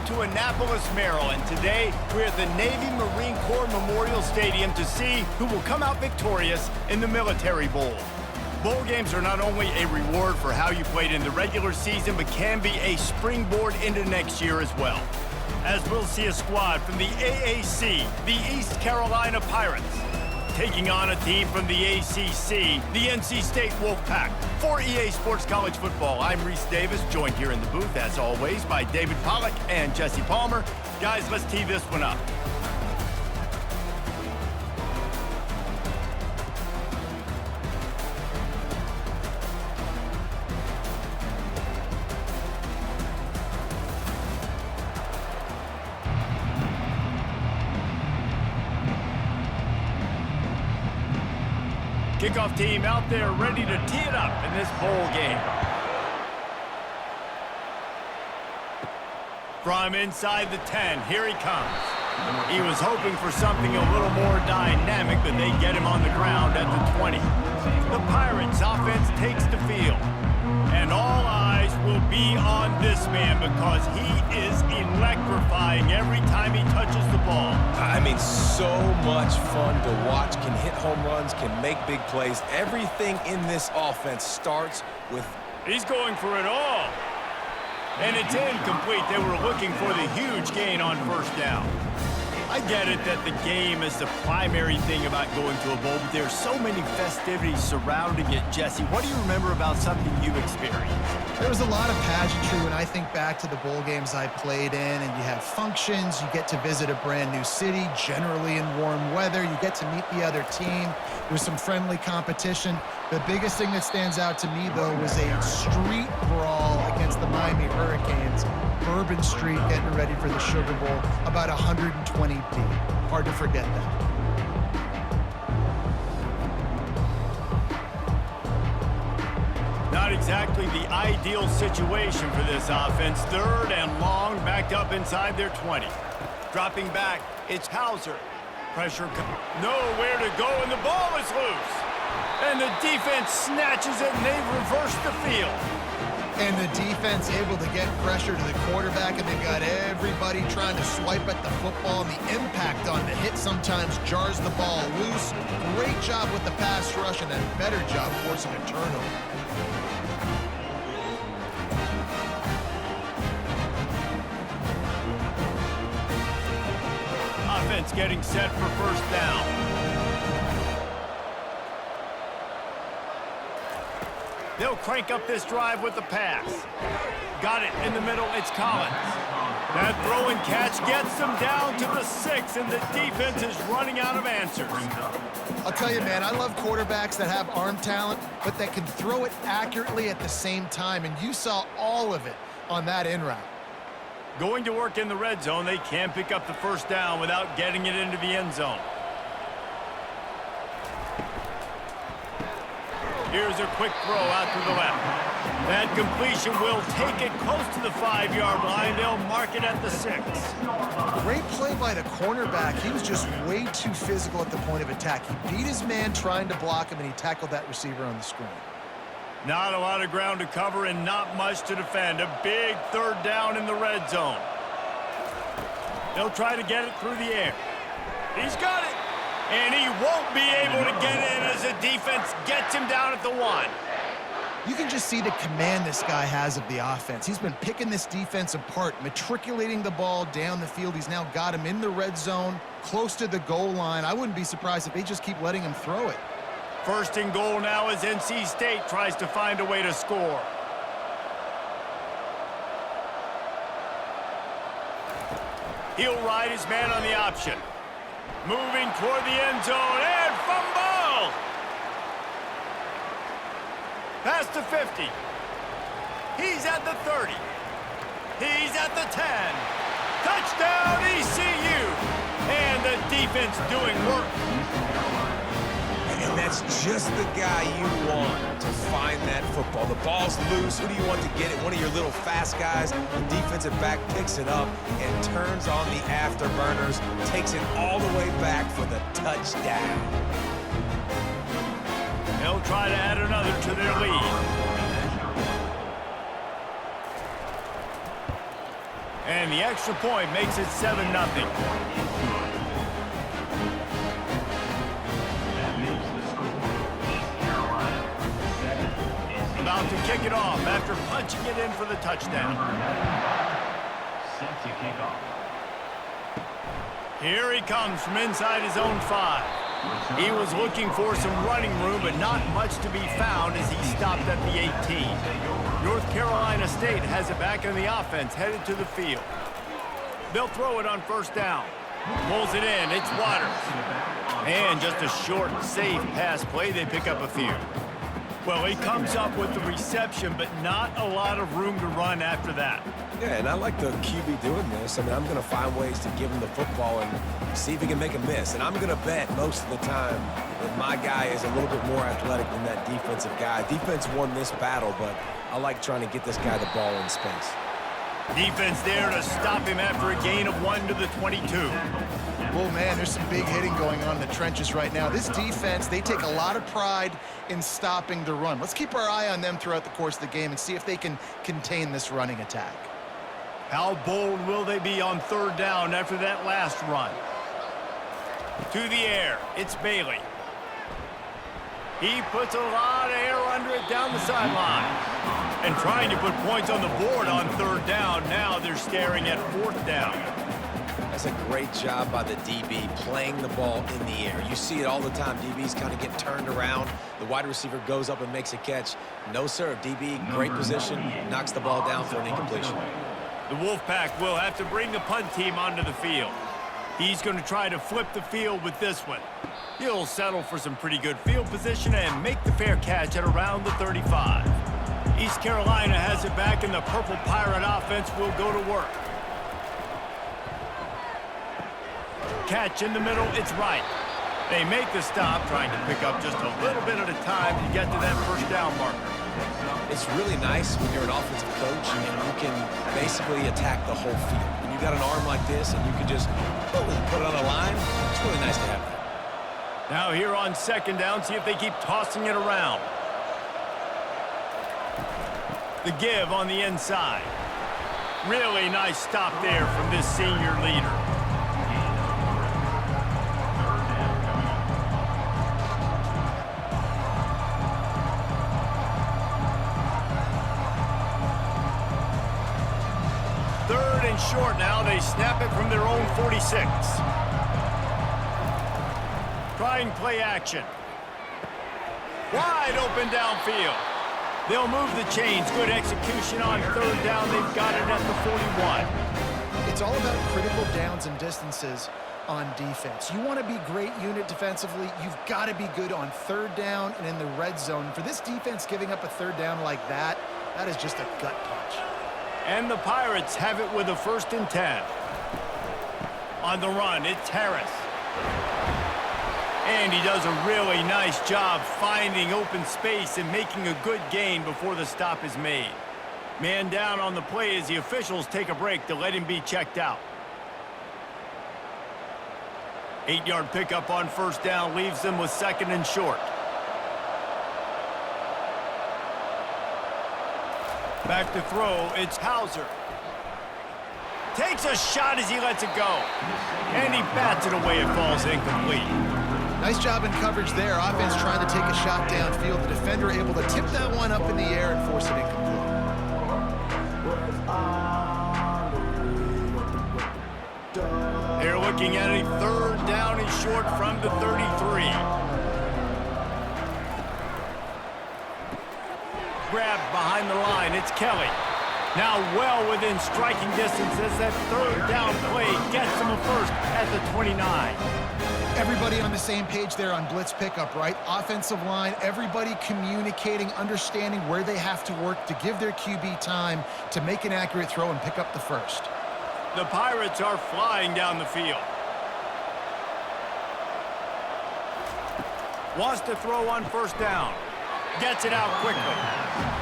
to Annapolis, Maryland. Today, we're at the Navy Marine Corps Memorial Stadium to see who will come out victorious in the Military Bowl. Bowl games are not only a reward for how you played in the regular season, but can be a springboard into next year as well. As we'll see a squad from the AAC, the East Carolina Pirates, taking on a team from the ACC, the NC State Wolfpack. For EA Sports College Football, I'm Reese Davis, joined here in the booth, as always, by David Pollack and Jesse Palmer. Guys, let's tee this one up. Kickoff team out there ready to tee it up in this bowl game. From inside the 10, here he comes. He was hoping for something a little more dynamic, but they get him on the ground at the 20. The Pirates offense takes the field. And all eyes will be on this man because he is electrifying every time he touches the ball. I mean, so much fun to watch. Can hit home runs, can make big plays. Everything in this offense starts with... He's going for it all. And it's incomplete. They were looking for the huge gain on first down. I get it that the game is the primary thing about going to a bowl, but there's so many festivities surrounding it. Jesse, what do you remember about something you've experienced? There was a lot of pageantry when I think back to the bowl games I played in, and you have functions, you get to visit a brand new city, generally in warm weather, you get to meet the other team, there's some friendly competition. The biggest thing that stands out to me, though, was a street brawl against the Miami Hurricanes. Bourbon Street getting ready for the Sugar Bowl, about 120 deep. Hard to forget that. Not exactly the ideal situation for this offense. Third and long, backed up inside their 20. Dropping back, it's Hauser. Pressure, nowhere to go, and the ball is loose. And the defense snatches it, and they've reversed the field. And the defense able to get pressure to the quarterback, and they've got everybody trying to swipe at the football, and the impact on the hit sometimes jars the ball loose. Great job with the pass rush, and a better job forcing a turnover. Offense getting set for first down. They'll crank up this drive with the pass. Got it in the middle, it's Collins. That throw and catch gets them down to the 6, and the defense is running out of answers. I'll tell you, man, I love quarterbacks that have arm talent, but that can throw it accurately at the same time, and you saw all of it on that in route. Going to work in the red zone, they can pick up the first down without getting it into the end zone. Here's a quick throw out to the left. That completion will take it close to the 5-yard line. They'll mark it at the 6. Great play by the cornerback. He was just way too physical at the point of attack. He beat his man trying to block him, and he tackled that receiver on the screen. Not a lot of ground to cover and not much to defend. A big third down in the red zone. They'll try to get it through the air. He's got it. And he won't be able to get in as the defense gets him down at the 1. You can just see the command this guy has of the offense. He's been picking this defense apart, matriculating the ball down the field. He's now got him in the red zone, close to the goal line. I wouldn't be surprised if they just keep letting him throw it. First and goal now as NC State tries to find a way to score. He'll ride his man on the option. Moving toward the end zone, and fumble! Past the 50. He's at the 30. He's at the 10. Touchdown, ECU! And the defense doing work. And that's just the guy you want to find that football. The ball's loose. Who do you want to get it? One of your little fast guys. The defensive back picks it up and turns on the afterburners, takes it all the way back for the touchdown. They'll try to add another to their lead. And the extra point makes it 7-0. About to kick it off after punching it in for the touchdown. Set to kick off. Here he comes from inside his own 5. He was looking for some running room, but not much to be found as he stopped at the 18. North Carolina State has it back in the offense, headed to the field. They'll throw it on first down. Pulls it in. It's Waters. And just a short, safe pass play. They pick up a few. Well, he comes up with the reception, but not a lot of room to run after that. Yeah, and I like the QB doing this. I mean, I'm going to find ways to give him the football and see if he can make a miss. And I'm going to bet most of the time that my guy is a little bit more athletic than that defensive guy. Defense won this battle, but I like trying to get this guy the ball in space. Defense there to stop him after a gain of 1 to the 22. Oh, man, there's some big hitting going on in the trenches right now. This defense, they take a lot of pride in stopping the run. Let's keep our eye on them throughout the course of the game and see if they can contain this running attack. How bold will they be on third down after that last run? To the air, it's Bailey. He puts a lot of air under it down the sideline. And trying to put points on the board on third down. Now they're staring at fourth down. That's a great job by the DB playing the ball in the air. You see it all the time. DBs kind of get turned around. The wide receiver goes up and makes a catch. No, sir. DB, great position, knocks the ball down for an incompletion. The Wolfpack will have to bring the punt team onto the field. He's going to try to flip the field with this one. He'll settle for some pretty good field position and make the fair catch at around the 35. East Carolina has it back, and the Purple Pirate offense will go to work. Catch in the middle, it's right. They make the stop, trying to pick up just a little bit at a time to get to that first down marker. It's really nice when you're an offensive coach and you can basically attack the whole field. When you got an arm like this and you can just put it on a line, it's really nice to have that. Now here on second down, see if they keep tossing it around. The give on the inside. Really nice stop there from this senior leader. Third and short now. They snap it from their own 46. Trying play action. Wide open downfield. They'll move the chains. Good execution on third down. They've got it at the 41. It's all about critical downs and distances on defense. You want to be great unit defensively. You've got to be good on third down and in the red zone. For this defense giving up a third down like that, that is just a gut punch. And the Pirates have it with a 1st and 10. On the run, it's Harris. And he does a really nice job finding open space and making a good gain before the stop is made. Man down on the play as the officials take a break to let him be checked out. 8-yard pickup on first down leaves them with 2nd and short. Back to throw, it's Hauser. Takes a shot as he lets it go. And he bats it away, it falls incomplete. Nice job in coverage there. Offense trying to take a shot downfield. The defender able to tip that one up in the air and force it incomplete. They're looking at a third down and short from the 33. Grabbed behind the line, it's Kelly. Now well within striking distance as that third down play gets him a first at the 29. Everybody on the same page there on blitz pickup, right? Offensive line, everybody communicating, understanding where they have to work to give their QB time to make an accurate throw and pick up the first. The Pirates are flying down the field. Wants to throw on first down. Gets it out quickly.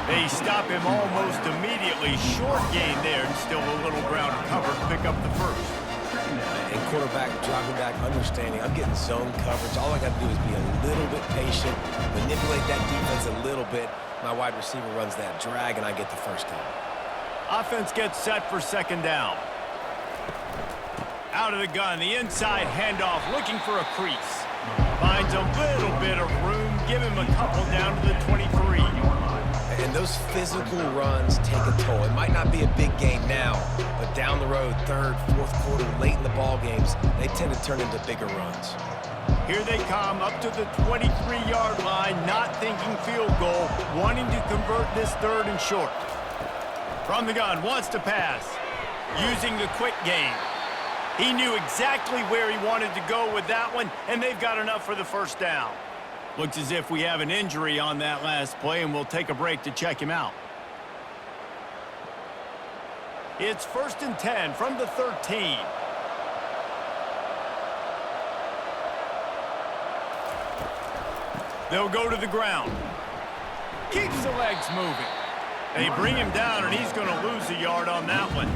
They stop him almost immediately. Short gain there and still a little ground to cover to pick up the first. And quarterback dropping back, understanding I'm getting zone coverage. All I got to do is be a little bit patient, manipulate that defense a little bit. My wide receiver runs that drag, and I get the first down. Offense gets set for 2nd down. Out of the gun, the inside handoff, looking for a crease. Finds a little bit of room, give him a couple down to the 23. And those physical runs take a toll. It might not be a big gain now, but down the road, third, fourth quarter, late in the ball games, they tend to turn into bigger runs. Here they come up to the 23-yard line, not thinking field goal, wanting to convert this third and short. From the gun, wants to pass, using the quick game. He knew exactly where he wanted to go with that one, and they've got enough for the first down. Looks as if we have an injury on that last play, and we'll take a break to check him out. It's 1st and 10 from the 13. They'll go to the ground. Keeps the legs moving. They bring him down, and he's going to lose a yard on that one.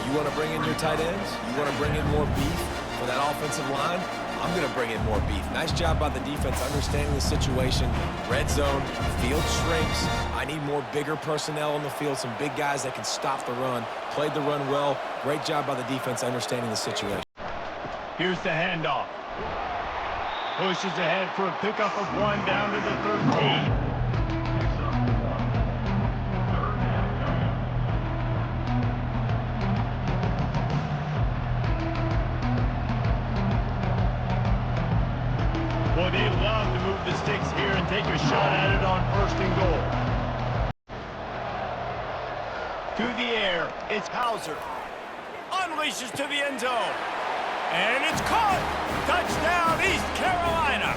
You want to bring in your tight ends? You want to bring in more beef for that offensive line? I'm going to bring in more beef. Nice job by the defense understanding the situation. Red zone, field shrinks. I need more bigger personnel on the field, some big guys that can stop the run. Played the run well. Great job by the defense understanding the situation. Here's the handoff. Pushes ahead for a pickup of 1 down to the 13. Well, they love to move the sticks here and take a shot at it on 1st and goal. To the air, it's Hauser. Unleashes to the end zone. And it's caught! Touchdown, East Carolina!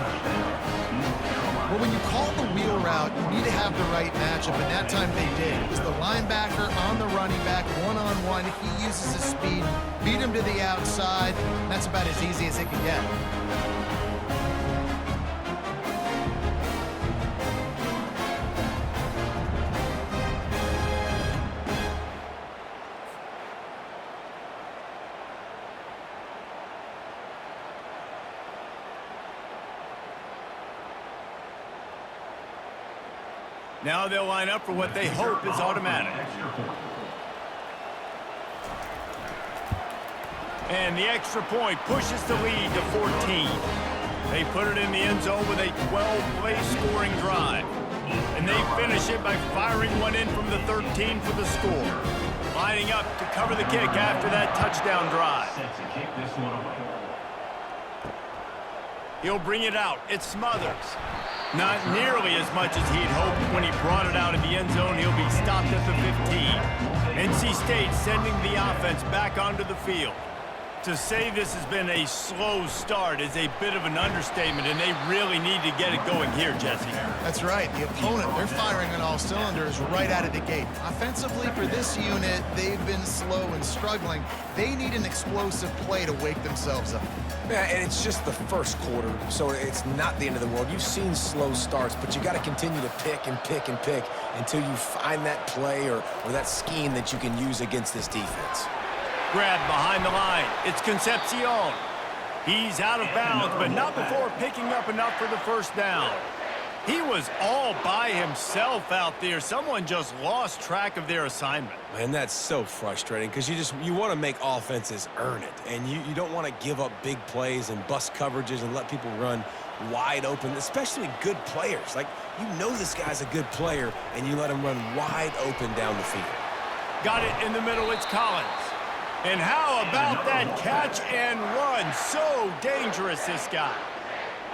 Well, when you call the wheel route, you need to have the right matchup, and that time they did. It was the linebacker on the running back, one-on-one. He uses his speed, beat him to the outside. That's about as easy as it can get. Now they'll line up for what they hope is automatic. And the extra point pushes the lead to 14. They put it in the end zone with a 12-play scoring drive. And they finish it by firing one in from the 13 for the score. Lining up to cover the kick after that touchdown drive. He'll bring it out. It Smothers. Not nearly as much as he'd hoped when he brought it out of the end zone. He'll be stopped at the 15. NC State sending the offense back onto the field. To say this has been a slow start is a bit of an understatement, and they really need to get it going here, Jesse. That's right. The opponent, they're firing on all cylinders right out of the gate. Offensively, for this unit, they've been slow and struggling. They need an explosive play to wake themselves up. Yeah, and it's just the first quarter, so it's not the end of the world. You've seen slow starts, but you got to continue to pick and pick and pick until you find that play or that scheme that you can use against this defense. Grab behind the line. It's Concepcion. He's out of bounds, but not before picking up enough for the first down. He was all by himself out there. Someone just lost track of their assignment. Man, that's so frustrating because you want to make offenses earn it, and you don't want to give up big plays and bust coverages and let people run wide open, especially good players. Like, you know this guy's a good player, and you let him run wide open down the field. Got it in the middle. It's Collins. And how about that catch and run? So dangerous, this guy.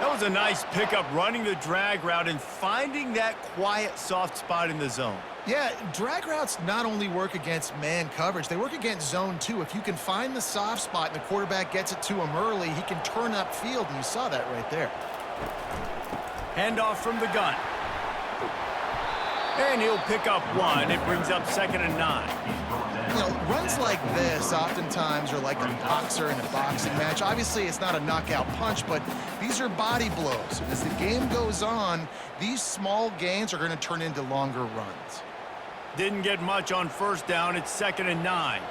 That was a nice pickup, running the drag route and finding that quiet, soft spot in the zone. Yeah, drag routes not only work against man coverage, they work against zone too. If you can find the soft spot and the quarterback gets it to him early, he can turn upfield, and you saw that right there. Handoff from the gun. And he'll pick up 1. It brings up 2nd and 9. You know, runs like this oftentimes are like a boxer in a boxing match. Obviously, it's not a knockout punch, but these are body blows. As the game goes on, these small gains are going to turn into longer runs. Didn't get much on first down. It's 2nd and 9.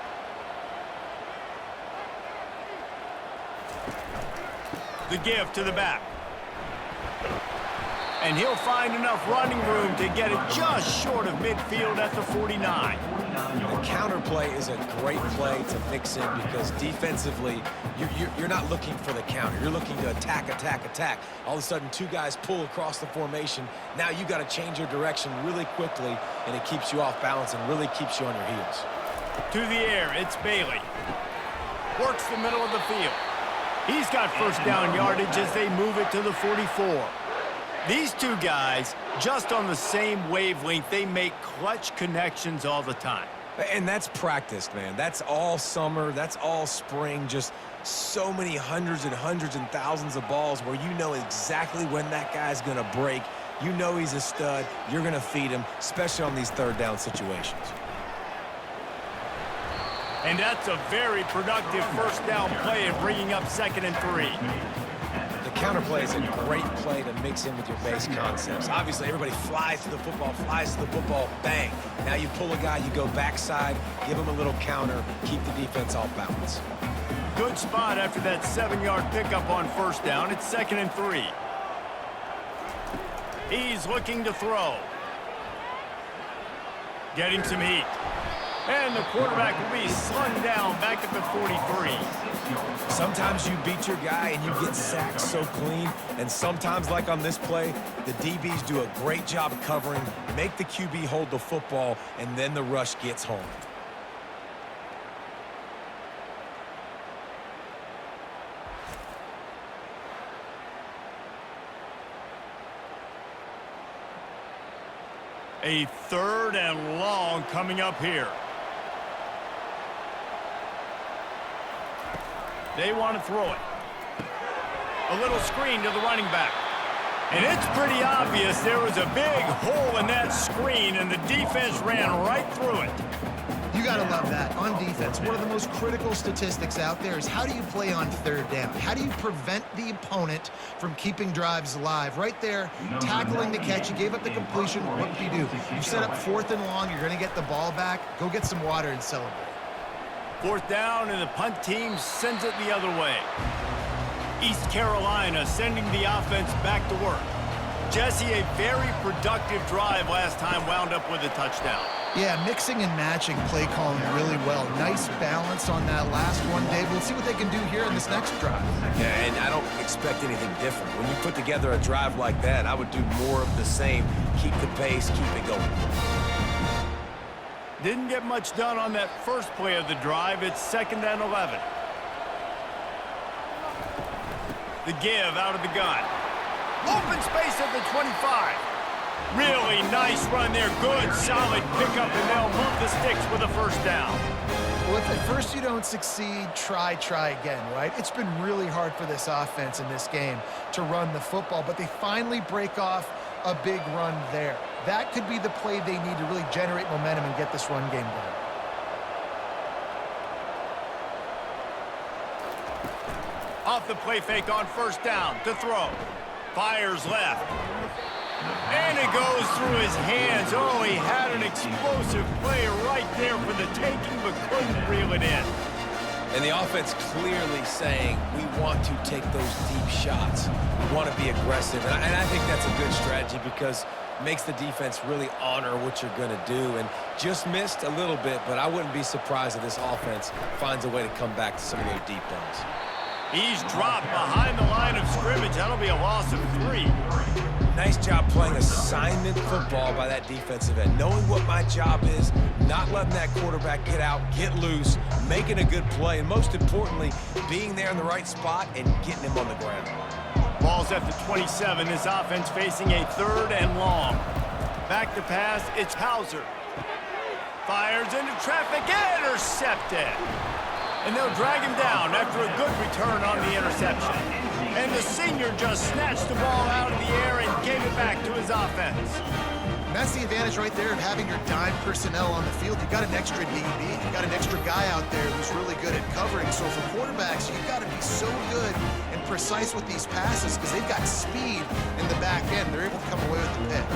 The give to the back. And he'll find enough running room to get it just short of midfield at the 49. The counter play is a great play to mix in because defensively, you're not looking for the counter. You're looking to attack, attack, attack. All of a sudden, two guys pull across the formation. Now you got to change your direction really quickly, and it keeps you off balance and really keeps you on your heels. To the air, it's Bailey. Works the middle of the field. He's got first down yardage as they move it to the 44. These two guys, just on the same wavelength, they make clutch connections all the time. And that's practiced, man. That's all summer. That's all spring. Just so many hundreds and thousands of balls where you know exactly when that guy's going to break. You know he's a stud. You're going to feed him, especially on these third down situations. And that's a very productive first down play in bringing up 2nd and 3. The counter play is a great play to mix in with your base concepts. Obviously, everybody flies to the football, bang. Now you pull a guy, you go backside, give him a little counter, keep the defense off balance. Good spot after that 7-yard pickup on first down. It's 2nd and 3. He's looking to throw. Getting some heat. And the quarterback will be slung down back at the 43. Sometimes you beat your guy and you get sacked so clean, and sometimes, like on this play, the DBs do a great job covering, make the QB hold the football, and then the rush gets home. A 3rd and long coming up here. They want to throw it. A little screen to the running back. And it's pretty obvious there was a big hole in that screen, and the defense ran right through it. You got to love that. On defense, one of the most critical statistics out there is how do you play on 3rd down? How do you prevent the opponent from keeping drives alive? Right there, tackling the catch. You gave up the completion. What do? You set up 4th and long. You're going to get the ball back. Go get some water and celebrate. 4th down, and the punt team sends it the other way. East Carolina sending the offense back to work. Jesse, a very productive drive last time wound up with a touchdown. Yeah, mixing and matching play calling really well. Nice balance on that last one, Dave. We'll see what they can do here in this next drive. Yeah, and I don't expect anything different. When you put together a drive like that, I would do more of the same. Keep the pace, keep it going. Didn't get much done on that first play of the drive. It's 2nd and 11. The give out of the gun. Open space at the 25. Really nice run there. Good, solid pickup, and they'll move the sticks with a first down. Well, if at first you don't succeed, try again, right? It's been really hard for this offense in this game to run the football, but they finally break off a big run there. That could be the play they need to really generate momentum and get this run game going. Off the play fake on first down to throw. Fires left. And it goes through his hands. Oh, he had an explosive play right there for the taking, but couldn't reel it in. And the offense clearly saying, we want to take those deep shots. We want to be aggressive. And I think that's a good strategy because it makes the defense really honor what you're going to do. And just missed a little bit, but I wouldn't be surprised if this offense finds a way to come back to some of those deep runs. He's dropped behind the line of scrimmage. That'll be a loss of 3. Nice job playing assignment football by that defensive end. Knowing what my job is, not letting that quarterback get out, get loose, making a good play, and most importantly, being there in the right spot and getting him on the ground. Ball's at the 27. This offense facing a 3rd and long. Back to pass, it's Hauser. Fires into traffic, intercepted. And they'll drag him down after a good return on the interception. And the senior just snatched the ball out of the air and gave it back to his offense. And that's the advantage right there of having your dime personnel on the field. You've got an extra DB. You've got an extra guy out there who's really good at covering. So for quarterbacks, you've got to be so good and precise with these passes because they've got speed in the back end. They're able to come away with the pick.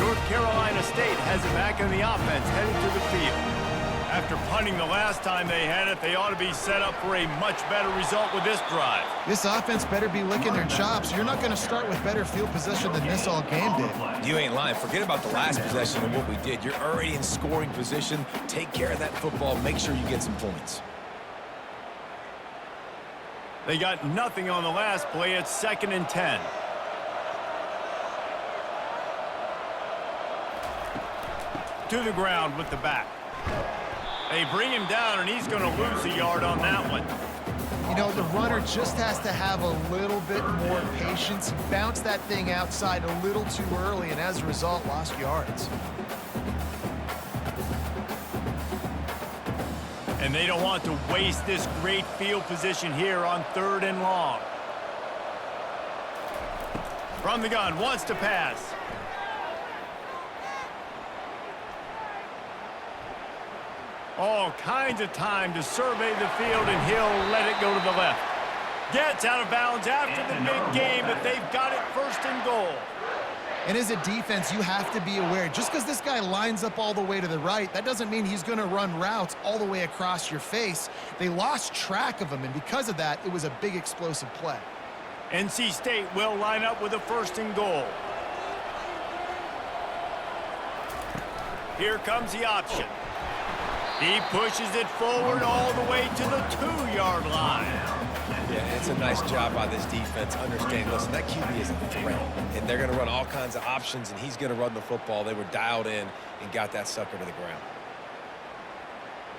North Carolina State has it back in the offense, headed to the field. After punting the last time they had it, they ought to be set up for a much better result with this drive. This offense better be licking their chops. You're not going to start with better field possession than this all game did. You ain't lying. Forget about the last possession and what we did. You're already in scoring position. Take care of that football. Make sure you get some points. They got nothing on the last play. It's 2nd and 10. To the ground with the back. They bring him down, and he's going to lose a yard on that one. You know, the runner just has to have a little bit more patience. He bounced that thing outside a little too early, and as a result, lost yards. And they don't want to waste this great field position here on 3rd and long. From the gun, wants to pass. All kinds of time to survey the field, and he'll let it go to the left. Gets out of bounds after the big game, but they've got it 1st and goal. And as a defense, you have to be aware, just because this guy lines up all the way to the right, that doesn't mean he's going to run routes all the way across your face. They lost track of him, and because of that, it was a big explosive play. NC State will line up with a 1st and goal. Here comes the option. He pushes it forward all the way to the 2-yard line. Yeah, it's a nice job by this defense. Understand, listen, that QB is a threat, and they're going to run all kinds of options, and he's going to run the football. They were dialed in and got that sucker to the ground.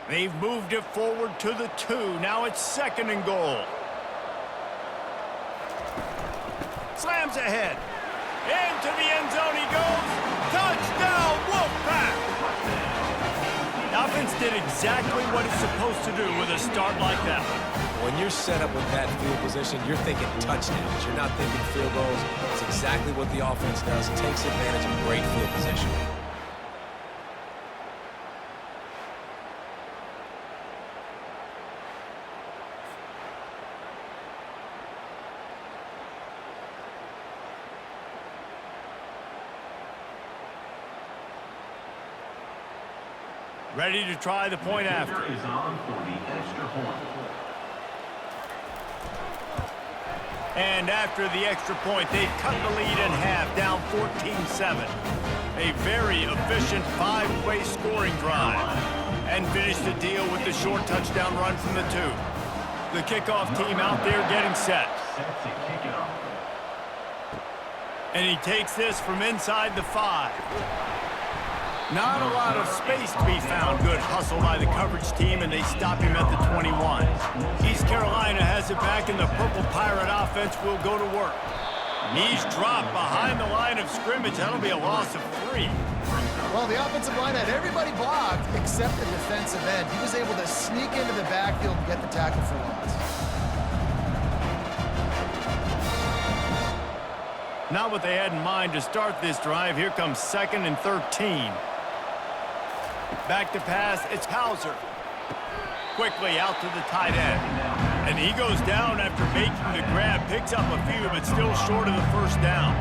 They've moved it forward to the 2. Now it's 2nd and goal. Slams ahead. Into the end zone he goes. Touchdown, Wolfpack! The offense did exactly what it's supposed to do with a start like that. When you're set up with that field position, you're thinking touchdowns. You're not thinking field goals. It's exactly what the offense does. Takes advantage of great field position. Ready to try the point after. And after the extra point, they've cut the lead in half, down 14-7. A very efficient 5-way scoring drive. And finish the deal with the short touchdown run from the 2. The kickoff team out there getting set. And he takes this from inside the 5. Not a lot of space to be found. Good hustle by the coverage team, and they stop him at the 21. East Carolina has it back, and the Purple Pirate offense will go to work. He's dropped behind the line of scrimmage. That'll be a loss of 3. Well, the offensive line had everybody blocked except the defensive end. He was able to sneak into the backfield and get the tackle for loss. Not what they had in mind to start this drive. Here comes 2nd and 13. Back to pass, it's Hauser. Quickly out to the tight end. And he goes down after making the grab. Picks up a few, but still short of the 1st down.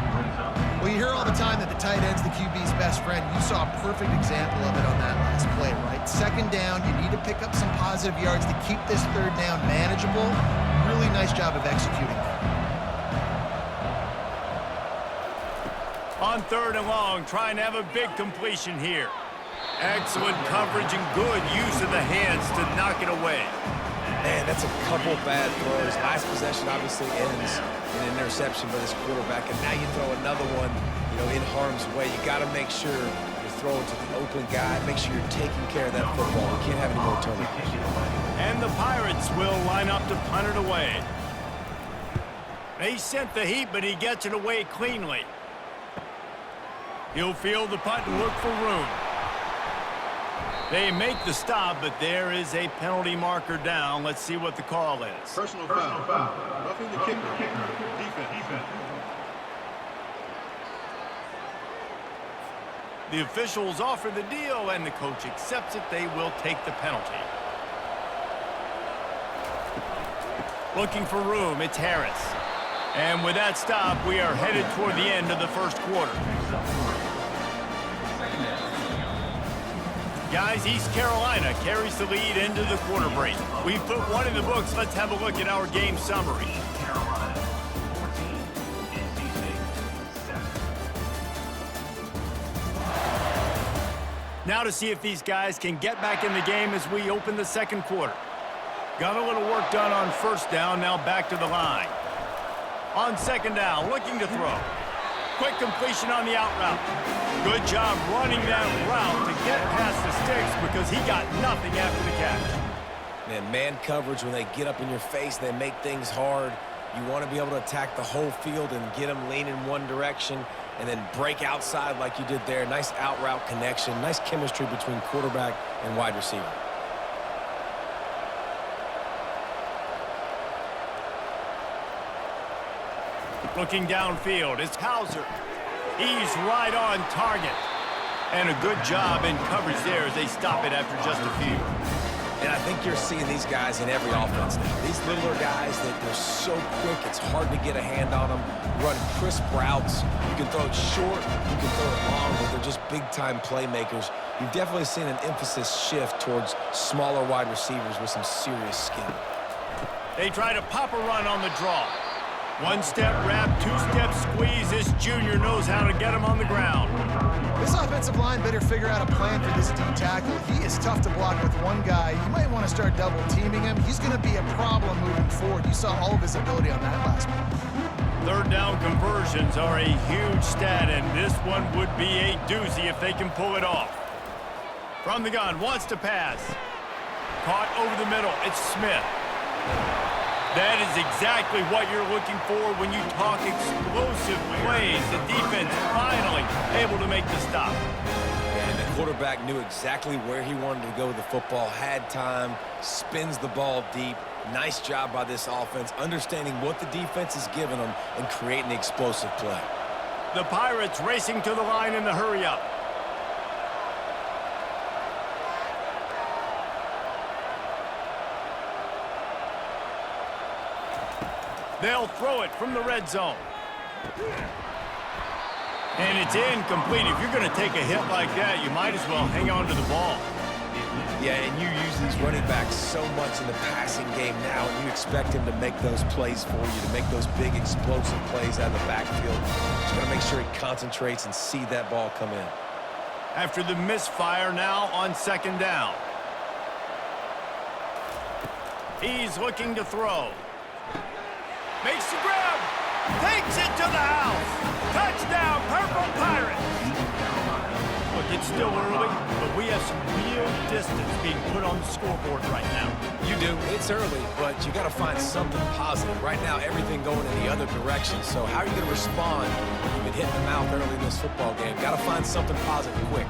Well, you hear all the time that the tight end's the QB's best friend. You saw a perfect example of it on that last play, right? 2nd down, you need to pick up some positive yards to keep this 3rd down manageable. Really nice job of executing that. On 3rd and long, trying to have a big completion here. Excellent coverage and good use of the hands to knock it away. Man, that's a couple bad throws. Last possession obviously ends in an interception by this quarterback, and now you throw another one, in harm's way. You got to make sure you're throwing to the open guy. Make sure you're taking care of that football. You can't have any more turnovers. And the Pirates will line up to punt it away. They sent the heat, but he gets it away cleanly. He'll field the punt and look for room. They make the stop, but there is a penalty marker down. Let's see what the call is. Personal foul. Roughing the kicker. Defense. The officials offer the deal, and the coach accepts it. They will take the penalty. Looking for room, it's Harris. And with that stop, we are headed toward the end of the 1st quarter. Guys, East Carolina carries the lead into the quarter break. We've put one in the books. Let's have a look at our game summary. Now to see if these guys can get back in the game as we open the second quarter. Got a little work done on first down, now back to the line. On second down, looking to throw. Quick completion on the out route. Good job running that route to get past the sticks because he got nothing after the catch. Man coverage, when they get up in your face, they make things hard. You want to be able to attack the whole field and get them leaning one direction and then break outside like you did there. Nice out route connection, nice chemistry between quarterback and wide receiver. Looking downfield, it's Hauser. He's right on target. And a good job in coverage there as they stop it after just a few. And I think you're seeing these guys in every offense now. These littler guys, they're so quick, it's hard to get a hand on them. Run crisp routes. You can throw it short, you can throw it long, but they're just big-time playmakers. You've definitely seen an emphasis shift towards smaller wide receivers with some serious skill. They try to pop a run on the draw. One-step wrap, two-step squeeze. This junior knows how to get him on the ground. This offensive line better figure out a plan for this D tackle. He is tough to block with one guy. You might want to start double-teaming him. He's going to be a problem moving forward. You saw all of his ability on that last one. Third down conversions are a huge stat, and this one would be a doozy if they can pull it off. From the gun, wants to pass. Caught over the middle. It's Smith. That is exactly what you're looking for when you talk explosive plays. The defense finally able to make the stop. And the quarterback knew exactly where he wanted to go with the football, had time, spins the ball deep. Nice job by this offense, understanding what the defense is giving them and creating the explosive play. The Pirates racing to the line in the hurry-up. They'll throw it from the red zone. And it's incomplete. If you're going to take a hit like that, you might as well hang on to the ball. Yeah, and you use these running backs so much in the passing game now, and you expect him to make those plays for you, to make those big explosive plays out of the backfield. Just got to make sure he concentrates and see that ball come in. After the misfire, now on second down. He's looking to throw. Makes the grab. Takes it to the house. Touchdown, Purple Pirates. Look, it's still early, but we have some real distance being put on the scoreboard right now. You do. It's early, but you got to find something positive. Right now, everything going in the other direction. So how are you going to respond when you've been hitting the mouth early in this football game? Got to find something positive quick.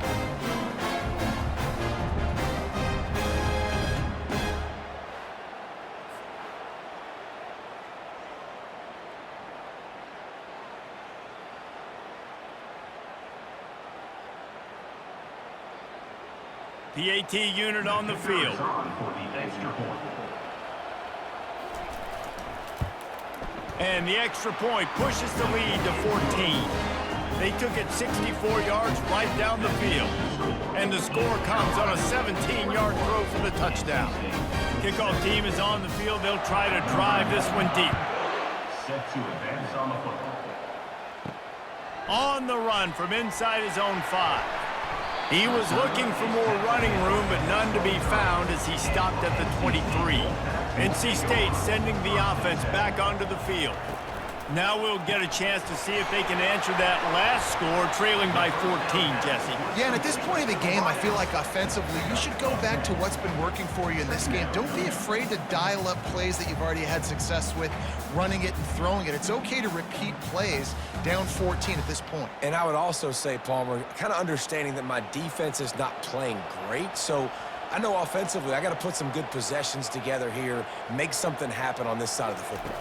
PAT unit on the field. And the extra point pushes the lead to 14. They took it 64 yards right down the field. And the score comes on a 17-yard throw for the touchdown. Kickoff team is on the field. They'll try to drive this one deep. Set to advance on the football. On the run from inside his own 5. He was looking for more running room, but none to be found as he stopped at the 23. NC State sending the offense back onto the field. Now we'll get a chance to see if they can answer that last score, trailing by 14, Jesse. Yeah, and at this point of the game, I feel like offensively, you should go back to what's been working for you in this game. Don't be afraid to dial up plays that you've already had success with, running it and throwing it. It's okay to repeat plays down 14 at this point. And I would also say, Palmer, kind of understanding that my defense is not playing great, so I know offensively I got to put some good possessions together here, make something happen on this side of the football.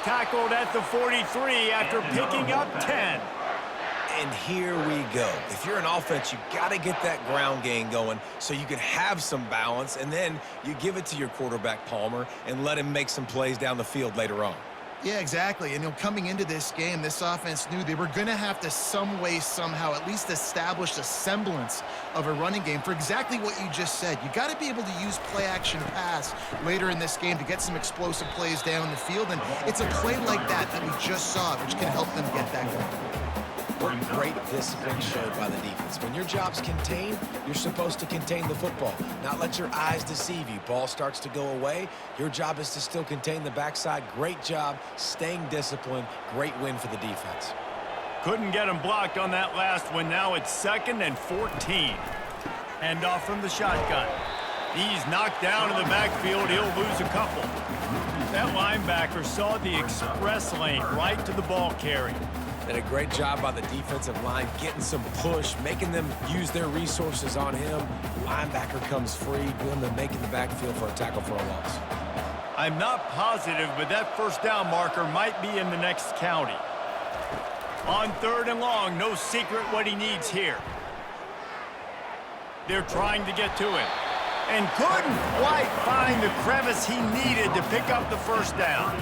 Tackled at the 43 after picking up 10. And here we go. If you're an offense, you got to get that ground game going so you can have some balance, and then you give it to your quarterback, Palmer, and let him make some plays down the field later on. Yeah, exactly. And coming into this game, this offense knew they were going to have to some way, somehow, at least establish a semblance of a running game for exactly what you just said. You got to be able to use play-action pass later in this game to get some explosive plays down the field. And it's a play like that that we just saw, which can help them get that going. Great discipline showed by the defense. When your job's contained, you're supposed to contain the football, not let your eyes deceive you. Ball starts to go away. Your job is to still contain the backside. Great job staying disciplined. Great win for the defense. Couldn't get him blocked on that last one. Now it's 2nd and 14. Hand off from the shotgun. He's knocked down in the backfield. He'll lose a couple. That linebacker saw the express lane right to the ball carrier. Did a great job by the defensive line, getting some push, making them use their resources on him. Linebacker comes free, doing the making the backfield for a tackle for a loss. I'm not positive, but that first down marker might be in the next county. On 3rd and long, no secret what he needs here. They're trying to get to it, and couldn't quite find the crevice he needed to pick up the first down.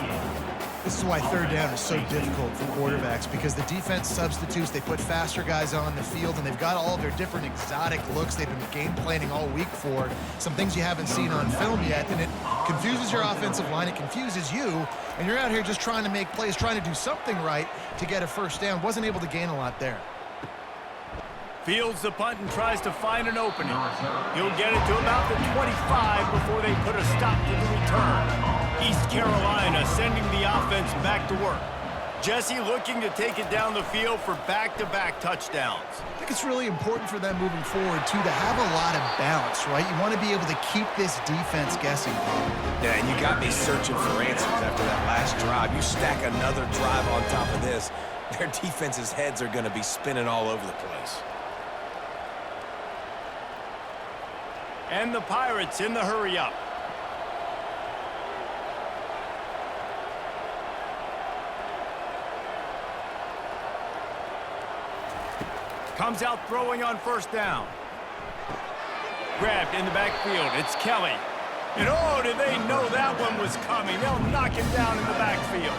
This is why 3rd down is so difficult for quarterbacks, because the defense substitutes. They put faster guys on the field, and they've got all of their different exotic looks they've been game planning all week for, some things you haven't seen on film yet, and it confuses your offensive line. It confuses you, and you're out here just trying to make plays, trying to do something right to get a first down. Wasn't able to gain a lot there. Fields the punt and tries to find an opening. He'll get it to about the 25 before they put a stop to the return. East Carolina sending the offense back to work. Jesse looking to take it down the field for back-to-back touchdowns. I think it's really important for them moving forward, too, to have a lot of balance, right? You want to be able to keep this defense guessing. Yeah, and you got me searching for answers after that last drive. You stack another drive on top of this, their defense's heads are going to be spinning all over the place. And the Pirates in the hurry-up. Comes out throwing on first down. Grabbed in the backfield. It's Kelly. And oh, did they know that one was coming. They'll knock him down in the backfield.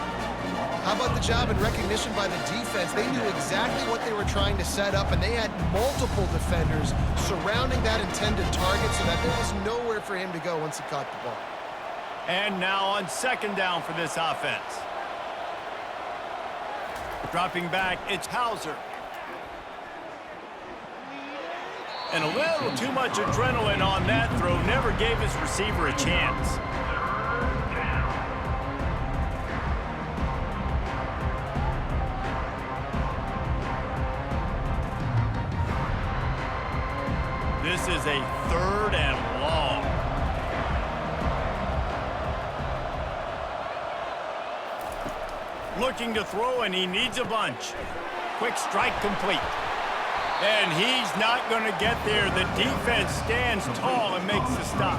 How about the job and recognition by the defense? They knew exactly what they were trying to set up, and they had multiple defenders surrounding that intended target so that there was nowhere for him to go once he caught the ball. And now on 2nd down for this offense. Dropping back, it's Hauser. And a little too much adrenaline on that throw. Never gave his receiver a chance. This is a 3rd and long. Looking to throw, and he needs a bunch. Quick strike complete. And he's not going to get there. The defense stands tall and makes the stop.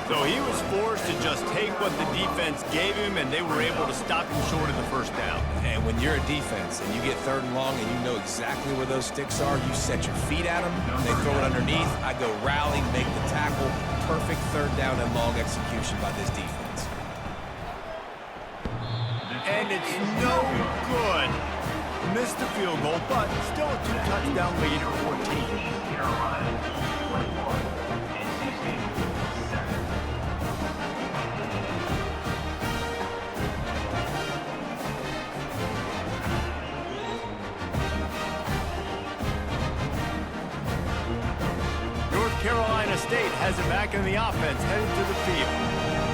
So he was forced to just take what the defense gave him, and they were able to stop him short of the first down. And when you're a defense and you get 3rd and long and you know exactly where those sticks are, you set your feet at them, they throw it underneath, I go rally, make the tackle. Perfect 3rd down and long execution by this defense. And it's no good. Missed the field goal, but still a 2-touchdown lead at 14. Carolina 21 and 16. North Carolina State has it back in the offense, headed to the field.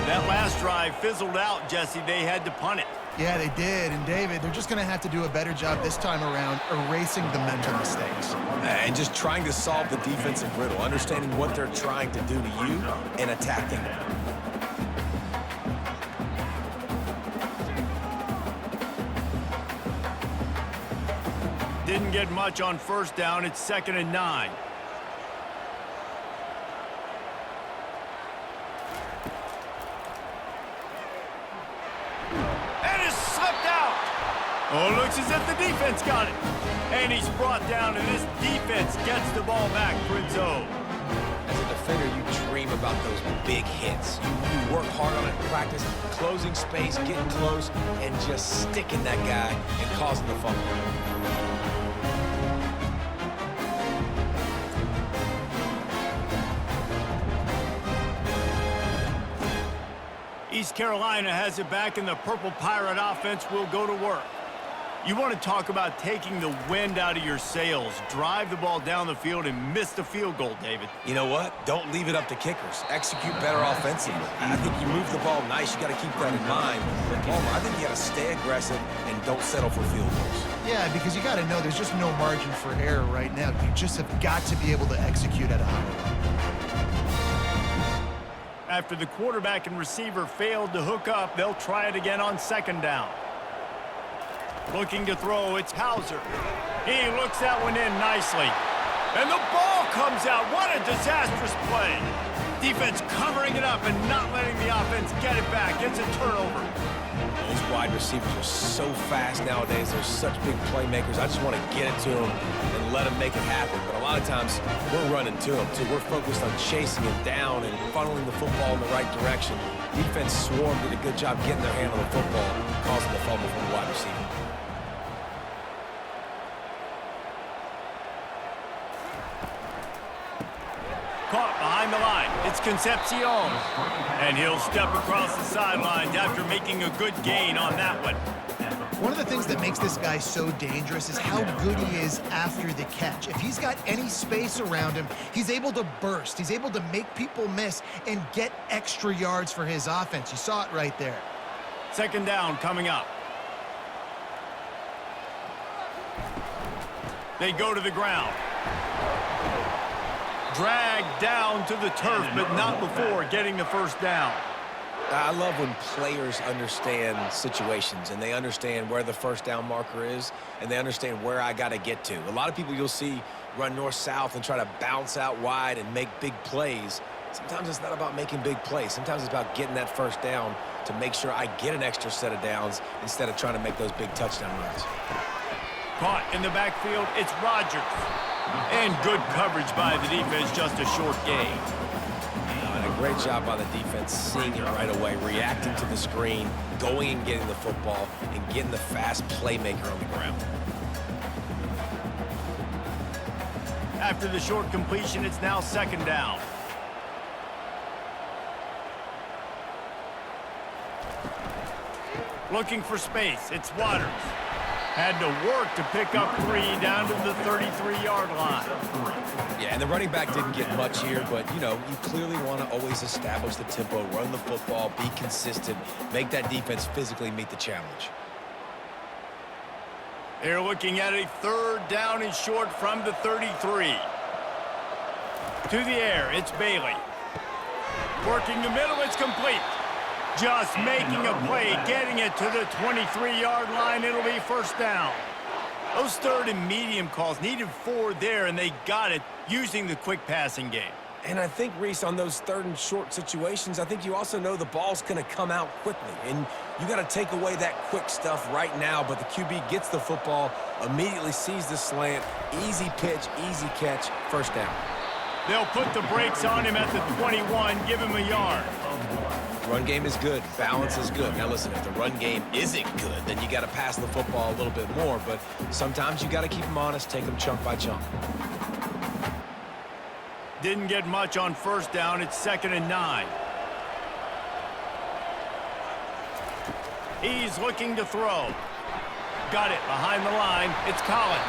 That last drive fizzled out, Jesse. They had to punt it. Yeah, they did. And, David, they're just going to have to do a better job this time around erasing the mental mistakes. And just trying to solve the defensive riddle, understanding what they're trying to do to you and attacking them. Didn't get much on first down. It's 2nd and 9. Oh, looks as if the defense got it. And he's brought down, and this defense gets the ball back for its own. As a defender, you dream about those big hits. You work hard on it in practice, closing space, getting close, and just sticking that guy and causing the fumble. East Carolina has it back, and the Purple Pirate offense will go to work. You want to talk about taking the wind out of your sails. Drive the ball down the field and miss the field goal, David. You know what? Don't leave it up to kickers. Execute better offensively. I think you move the ball nice. You got to keep that in mind. But Palmer, I think you got to stay aggressive and don't settle for field goals. Yeah, because you got to know there's just no margin for error right now. You just have got to be able to execute at a high level. After the quarterback and receiver failed to hook up, they'll try it again on second down. Looking to throw, it's Hauser. He looks that one in nicely. And the ball comes out. What a disastrous play. Defense covering it up and not letting the offense get it back. It's a turnover. These wide receivers are so fast nowadays. They're such big playmakers. I just want to get it to them and let them make it happen. But a lot of times, we're running to them, too. We're focused on chasing it down and funneling the football in the right direction. Defense swarmed, did a good job getting their hand on the football, causing the fumble from the wide receiver. Caught behind the line. It's Concepcion. And he'll step across the sidelines after making a good gain on that one. One of the things that makes this guy so dangerous is how good he is after the catch. If he's got any space around him, he's able to burst. He's able to make people miss and get extra yards for his offense. You saw it right there. Second down coming up. They go to the ground. Dragged down to the turf, but not before getting the first down. I love when players understand situations and they understand where the first down marker is and they understand where I got to get to. A lot of people you'll see run north-south and try to bounce out wide and make big plays. Sometimes it's not about making big plays. Sometimes it's about getting that first down to make sure I get an extra set of downs instead of trying to make those big touchdown runs. Caught in the backfield, it's Rodgers. And good coverage by the defense, just a short gain. And a great job by the defense, seeing it right away, reacting to the screen, going and getting the football, and getting the fast playmaker on the ground. After the short completion, it's now second down. Looking for space, it's Waters. Had to work to pick up 3 down to the 33-yard line. Yeah, and the running back didn't get much here, but, you know, you clearly want to always establish the tempo, run the football, be consistent, make that defense physically meet the challenge. They're looking at a third down and short from the 33. To the air, it's Bailey. Working the middle, it's complete. Just making a play, getting it to the 23-yard line. It'll be first down. Those third and medium calls needed 4 there, and they got it using the quick passing game. And I think, Reese, on those third and short situations, I think you also know the ball's going to come out quickly. And you got to take away that quick stuff right now, but the QB gets the football, immediately sees the slant, easy pitch, easy catch, first down. They'll put the brakes on him at the 21, give him a yard. Run game is good. Balance is good. Now, listen, if the run game isn't good, then you got to pass the football a little bit more. But sometimes you got to keep them honest, take them chunk by chunk. Didn't get much on first down. It's 2nd and 9. He's looking to throw. Got it behind the line. It's Collins.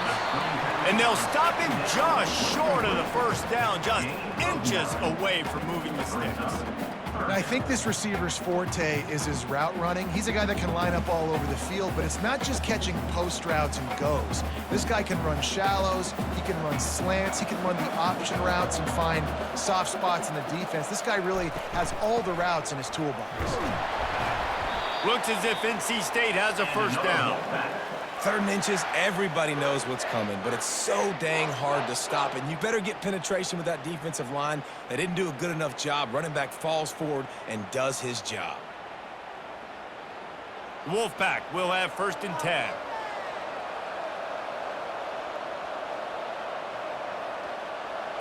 And they'll stop him just short of the first down, just inches away from moving the sticks. I think this receiver's forte is his route running. He's a guy that can line up all over the field, but it's not just catching post routes and goes. This guy can run shallows, he can run slants, he can run the option routes and find soft spots in the defense. This guy really has all the routes in his toolbox. Looks as if NC State has a first down. 3rd and inches, everybody knows what's coming, but it's so dang hard to stop. And you better get penetration with that defensive line. They didn't do a good enough job. Running back falls forward and does his job. Wolfpack will have 1st and 10.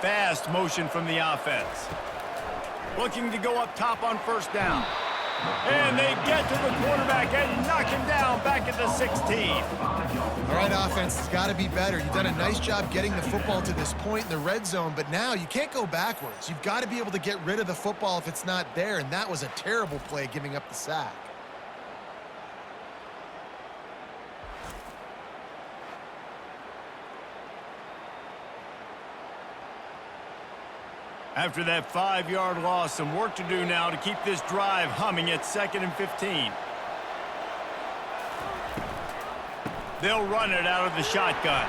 Fast motion from the offense. looking to go up top on first down. And they get to the quarterback and knock him down back at the 16. All right, offense, it's got to be better. You've done a nice job getting the football to this point in the red zone, but now you can't go backwards. You've got to be able to get rid of the football if it's not there, and that was a terrible play giving up the sack. After that 5-yard loss, some work to do now to keep this drive humming at 2nd and 15. They'll run it out of the shotgun.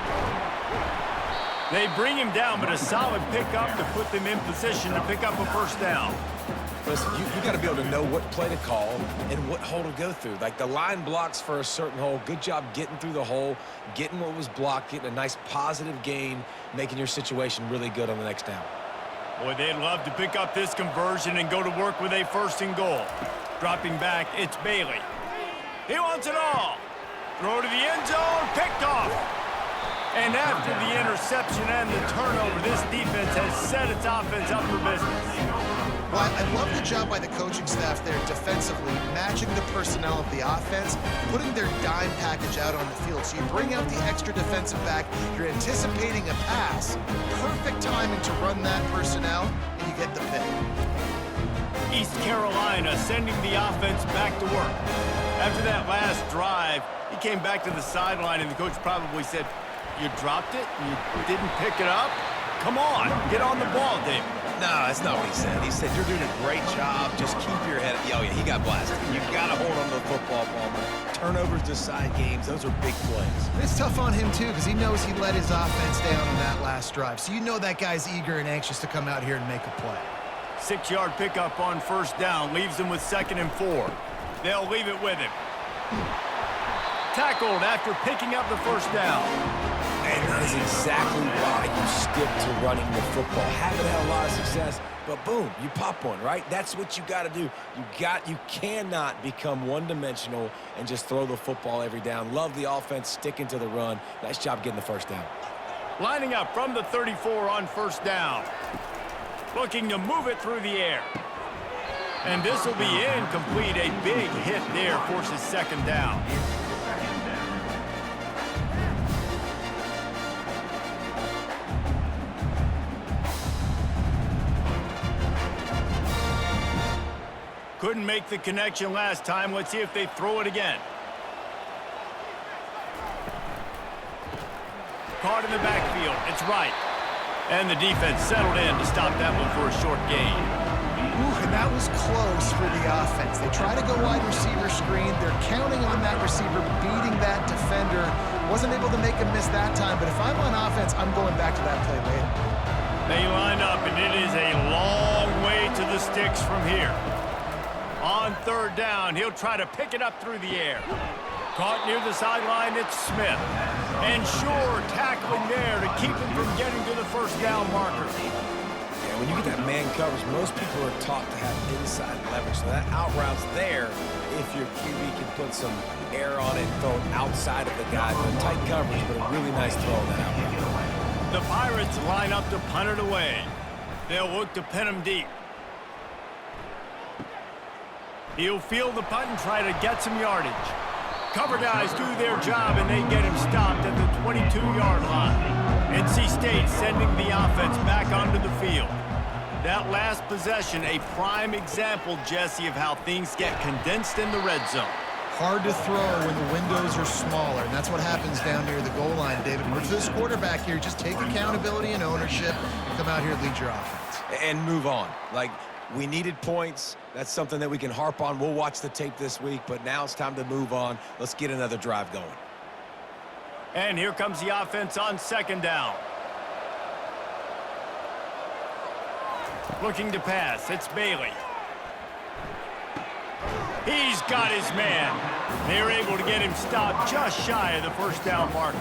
They bring him down, but a solid pickup to put them in position to pick up a first down. Listen, you got to be able to know what play to call and what hole to go through. Like the line blocks for a certain hole. Good job getting through the hole, getting what was blocked, getting a nice positive gain, making your situation really good on the next down. Boy, they'd love to pick up this conversion and go to work with a 1st and goal. Dropping back, it's Bailey. He wants it all. Throw to the end zone, picked off. And after the interception and the turnover, this defense has set its offense up for business. Well, I love the job by the coaching staff there defensively, matching the personnel of the offense, putting their dime package out on the field. So you bring out the extra defensive back, you're anticipating a pass, perfect timing to run that personnel, and you get the pick. East Carolina sending the offense back to work. After that last drive, he came back to the sideline, and the coach probably said, "You dropped it? You didn't pick it up? Come on, get on the ball, David." No, that's not what he said. He said, "You're doing a great job. Just keep your head." Oh, yeah, he got blasted. You got to hold on to the football, Palmer. Turnovers decide games. Those are big plays. It's tough on him, too, because he knows he let his offense down on that last drive. So you know that guy's eager and anxious to come out here and make a play. 6-yard pickup on first down leaves them with 2nd and 4. They'll leave it with him. Tackled after picking up the first down. And that is exactly why you stick to running the football. Haven't had a lot of success, but boom, you pop one, right? That's what you got to do. You cannot become one-dimensional and just throw the football every down. Love the offense, sticking to the run. Nice job getting the first down. Lining up from the 34 on first down. Looking to move it through the air. And this will be incomplete. A big hit there forces 2nd down. Couldn't make the connection last time. Let's see if they throw it again. Caught in the backfield. It's right. And the defense settled in to stop that one for a short gain. Ooh, and that was close for the offense. They try to go wide receiver screen. They're counting on that receiver beating that defender. Wasn't able to make him miss that time, but if I'm on offense, I'm going back to that play later. They line up, and it is a long way to the sticks from here. On 3rd down, he'll try to pick it up through the air. Caught near the sideline, it's Smith. And sure, tackling there to keep him from getting to the first down marker. Yeah, when you get that man coverage, most people are taught to have inside leverage. So that out route's there if your QB can put some air on it and throw it outside of the guy. But tight coverage, but a really nice throw on that out route. The Pirates line up to punt it away. They'll look to pin him deep. He'll field the punt and try to get some yardage. Cover guys do their job, and they get him stopped at the 22-yard line. NC State sending the offense back onto the field. That last possession, a prime example, Jesse, of how things get condensed in the red zone. Hard to throw when the windows are smaller, and that's what happens down near the goal line, David. We're this quarterback here. Just take accountability and ownership and come out here and lead your offense. And move on. Like, we needed points. That's something that we can harp on. We'll watch the tape this week, but now it's time to move on. Let's get another drive going. And here comes the offense on 2nd down. Looking to pass. It's Bailey. He's got his man. They're able to get him stopped just shy of the first down marker.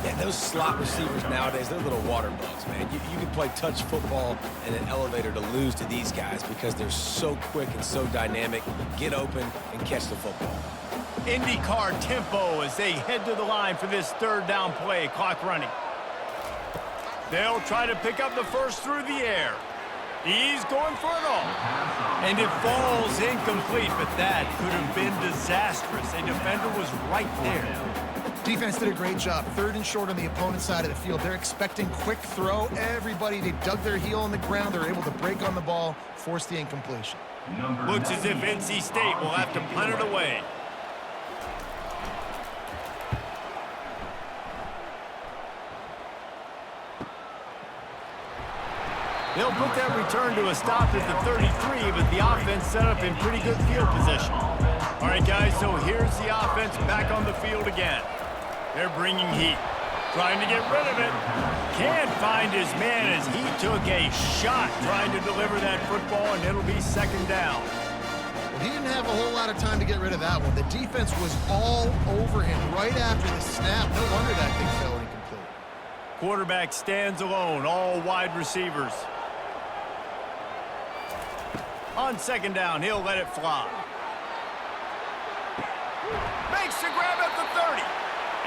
Yeah, those slot receivers nowadays, they're little water bugs, man. You can play touch football in an elevator to lose to these guys because they're so quick and so dynamic. Get open and catch the football. IndyCar tempo as they head to the line for this 3rd down play. Clock running. They'll try to pick up the first through the air. He's going for it all. And it falls incomplete, but that could have been disastrous. A defender was right there. Defense did a great job. 3rd and short on the opponent's side of the field. They're expecting quick throw. Everybody, they dug their heel on the ground. They're able to break on the ball, force the incompletion. Looks as if NC State will have to punt it away. They'll put that return to a stop at the 33, but the offense set up in pretty good field position. All right, guys, so here's the offense back on the field again. They're bringing heat, trying to get rid of it. Can't find his man as he took a shot trying to deliver that football, and it'll be 2nd down. Well, he didn't have a whole lot of time to get rid of that one. The defense was all over him right after the snap. No wonder that thing fell incomplete. Quarterback stands alone, all wide receivers. On 2nd down, he'll let it fly. Makes the grab at the 30.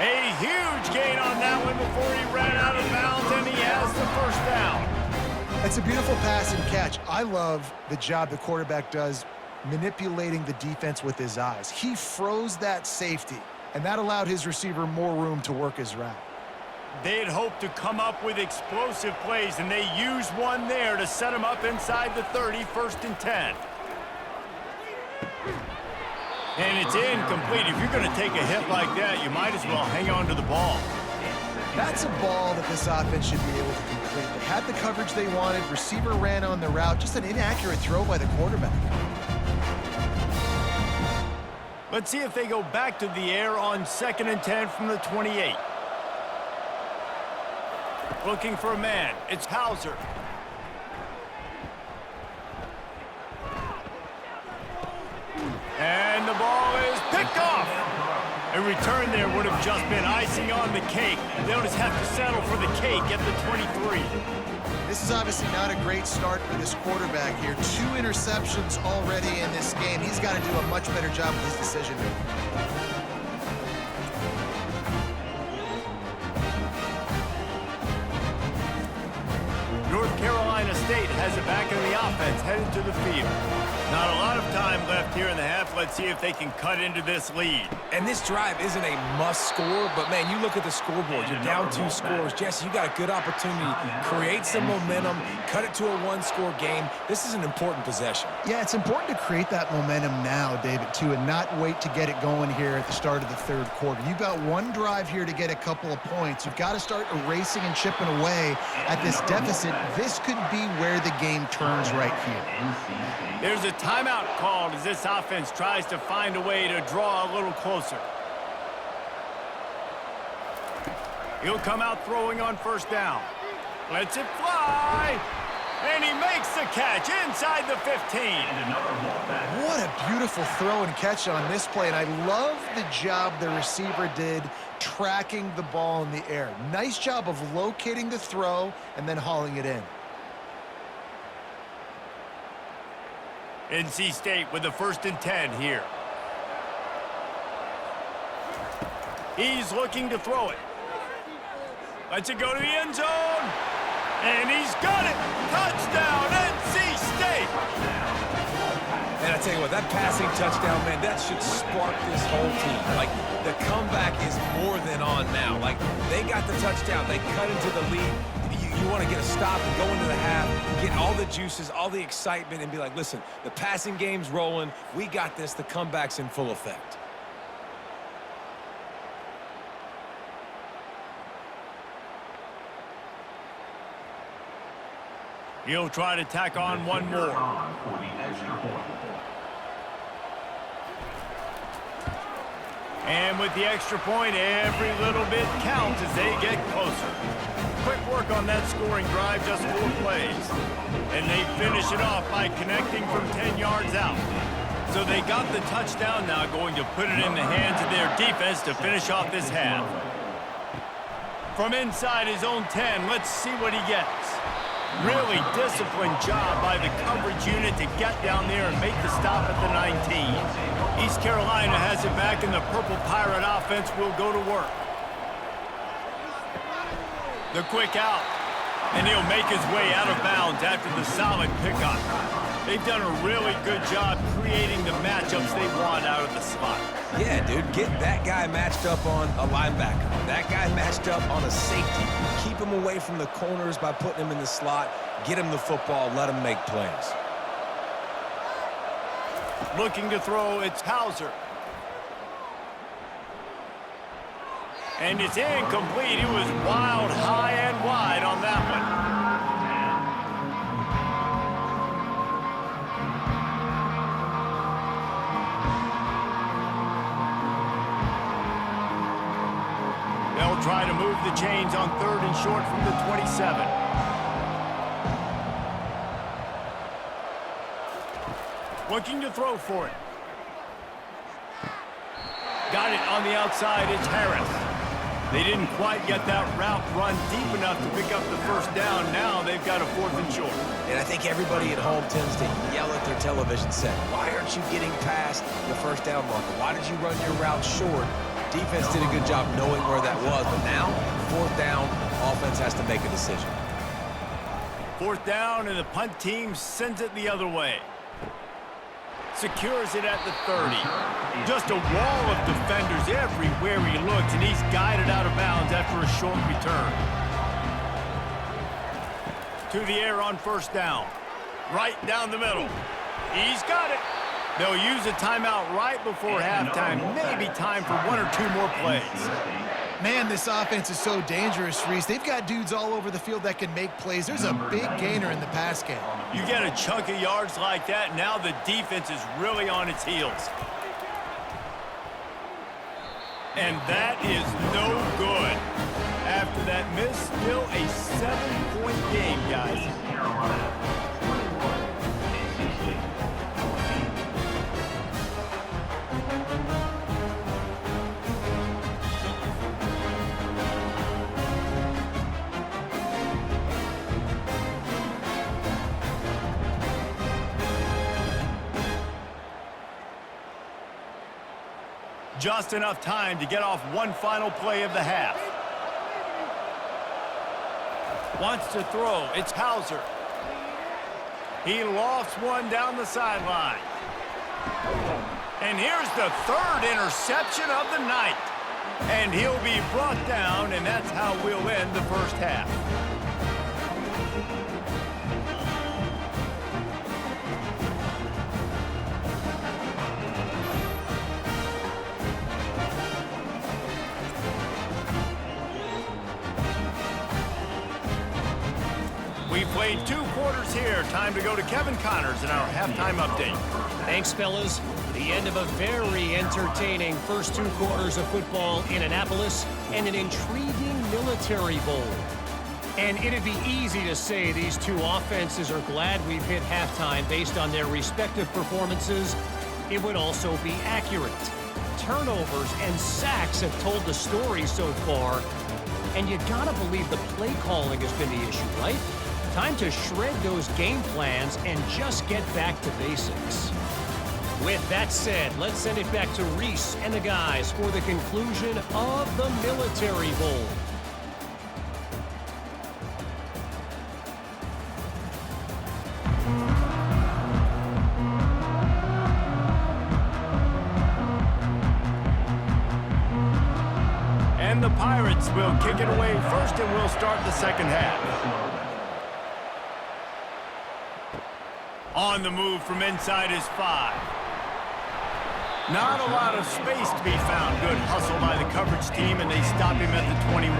A huge gain on that one before he ran out of bounds, and he has the 1st down. It's a beautiful pass and catch. I love the job the quarterback does manipulating the defense with his eyes. He froze that safety, and that allowed his receiver more room to work his route. They'd hoped to come up with explosive plays, and they used one there to set him up inside the 30, 1st and 10. And it's incomplete. If you're going to take a hit like that, you might as well hang on to the ball. That's a ball that this offense should be able to complete. They had the coverage they wanted. Receiver ran on the route. Just an inaccurate throw by the quarterback. Let's see if they go back to the air on 2nd and 10 from the 28. Looking for a man. It's Hauser. And the ball is picked off. A return there would have just been icing on the cake. They'll just have to settle for the cake at the 23. This is obviously not a great start for this quarterback here. 2 interceptions already in this game. He's got to do a much better job with his decision making. North Carolina State has it back in the offense, headed to the field. Not a lot of time left here in the half. Let's see if they can cut into this lead. And this drive isn't a must score, but, man, you look at the scoreboard. You're down 2 scores. Jesse, you got a good opportunity. Create some momentum. Cut it to a 1-score game. This is an important possession. Yeah, it's important to create that momentum now, David, too, and not wait to get it going here at the start of the 3rd quarter. You've got one drive here to get a couple of points. You've got to start erasing and chipping away at this deficit. This could be where the game turns right here. There's a timeout called as this offense tries to find a way to draw a little closer. He'll come out throwing on 1st down. Lets it fly. And he makes the catch inside the 15. What a beautiful throw and catch on this play. And I love the job the receiver did tracking the ball in the air. Nice job of locating the throw and then hauling it in. NC State with the 1st and 10 here. He's looking to throw it. Lets it go to the end zone. And he's got it. Touchdown, NC State. And I tell you what, that passing touchdown, man, that should spark this whole team. Like, the comeback is more than on now. Like, they got the touchdown. They cut into the lead. You want to get a stop and go into the half, get all the juices, all the excitement, and be like, listen, the passing game's rolling. We got this. The comeback's in full effect. He'll try to tack on one more. And with the extra point, every little bit counts as they get closer. Quick work on that scoring drive, just 4 plays. And they finish it off by connecting from 10 yards out. So they got the touchdown, now going to put it in the hands of their defense to finish off this half. From inside his own 10, let's see what he gets. Really disciplined job by the coverage unit to get down there and make the stop at the 19. East Carolina has it back, and the Purple Pirate offense will go to work. The quick out. And he'll make his way out of bounds after the solid pickup. They've done a really good job creating the matchups they want out of the slot. Yeah, dude, get that guy matched up on a linebacker. That guy matched up on a safety. Keep him away from the corners by putting him in the slot. Get him the football, let him make plays. Looking to throw, it's Hauser. And it's incomplete. It was wild, high and wide on that one. They'll try to move the chains on 3rd and short from the 27. Looking to throw for it. Got it on the outside. It's Harris. They didn't quite get that route run deep enough to pick up the first down. Now they've got a 4th and short. And I think everybody at home tends to yell at their television set. Why aren't you getting past the first down marker? Why did you run your route short? Defense did a good job knowing where that was. But now, 4th down, offense has to make a decision. 4th down, and the punt team sends it the other way. Secures it at the 30. Just a wall of defenders everywhere he looks, and he's guided out of bounds after a short return. To the air on 1st down. Right down the middle. He's got it. They'll use a timeout right before halftime. Maybe time for 1 or 2 more plays. Man, this offense is so dangerous, Reese. They've got dudes all over the field that can make plays. There's a big gainer in the pass game. You get a chunk of yards like that, now the defense is really on its heels. And that is no good. After that miss, still a 7-point game, guys. Just enough time to get off one final play of the half. Wants to throw. It's Hauser. He lofts one down the sideline. And here's the 3rd interception of the night. And he'll be brought down, and that's how we'll end the first half. We played 2 quarters here. Time to go to Kevin Connors in our halftime update. Thanks, fellas. The end of a very entertaining first 2 quarters of football in Annapolis and an intriguing military bowl. And it'd be easy to say these 2 offenses are glad we've hit halftime based on their respective performances. It would also be accurate. Turnovers and sacks have told the story so far. And you gotta believe the play calling has been the issue, right? Time to shred those game plans and just get back to basics. With that said, let's send it back to Reese and the guys for the conclusion of the Military Bowl. And the Pirates will kick it away first, and we'll start the second half. On the move from inside is 5. Not a lot of space to be found. Good hustle by the coverage team, and they stop him at the 21.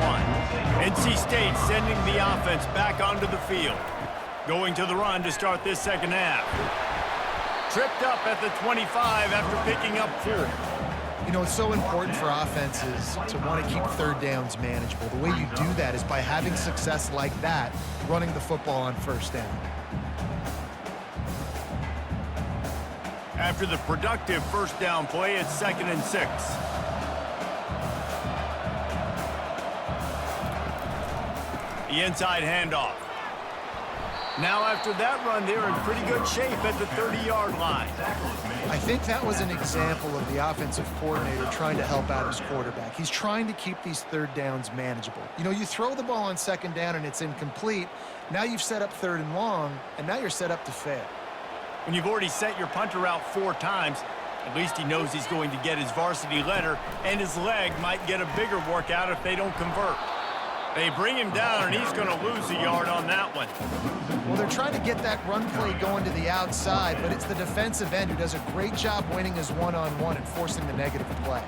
NC State sending the offense back onto the field. Going to the run to start this second half. Tripped up at the 25 after picking up 4. You know, it's so important for offenses to want to keep 3rd downs manageable. The way you do that is by having success like that, running the football on 1st down. After the productive first down play, it's 2nd and 6. The inside handoff. Now after that run, they're in pretty good shape at the 30-yard line. I think that was an example of the offensive coordinator trying to help out his quarterback. He's trying to keep these third downs manageable. You know, you throw the ball on second down and it's incomplete. Now you've set up third and long, and now you're set up to fail. When you've already sent your punter out 4 times, at least he knows he's going to get his varsity letter, and his leg might get a bigger workout if they don't convert. They bring him down, and he's going to lose a yard on that one. Well, they're trying to get that run play going to the outside, but it's the defensive end who does a great job winning his one-on-one and forcing the negative play.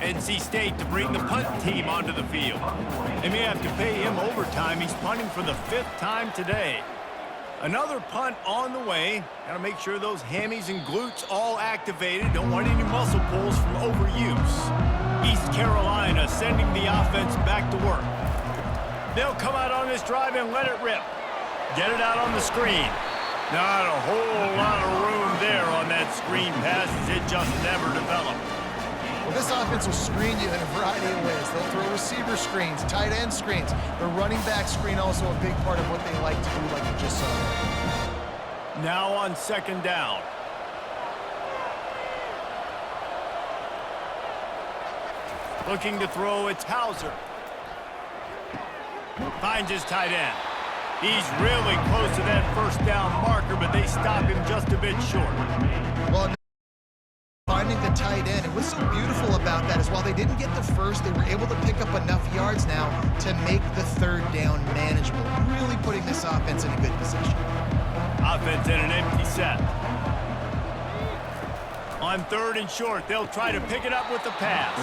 NC State to bring the punt team onto the field. They may have to pay him overtime. He's punting for the 5th time today. Another punt on the way. Got to make sure those hammies and glutes all activated. Don't want any muscle pulls from overuse. East Carolina sending the offense back to work. They'll come out on this drive and let it rip. Get it out on the screen. Not a whole lot of room there on that screen pass as it just never developed. Well, this offense will screen you in a variety of ways. They'll throw receiver screens, tight end screens. The running back screen also a big part of what they like to do, like you just saw there. Now on second down. Looking to throw, it's Hauser. Finds his tight end. He's really close to that first down marker, but they stop him just a bit short. Well, finding the tight end, and what's so beautiful about that is while they didn't get the first, they were able to pick up enough yards now to make the third down manageable, really putting this offense in a good position. Offense in an empty set. On third and short, they'll try to pick it up with the pass.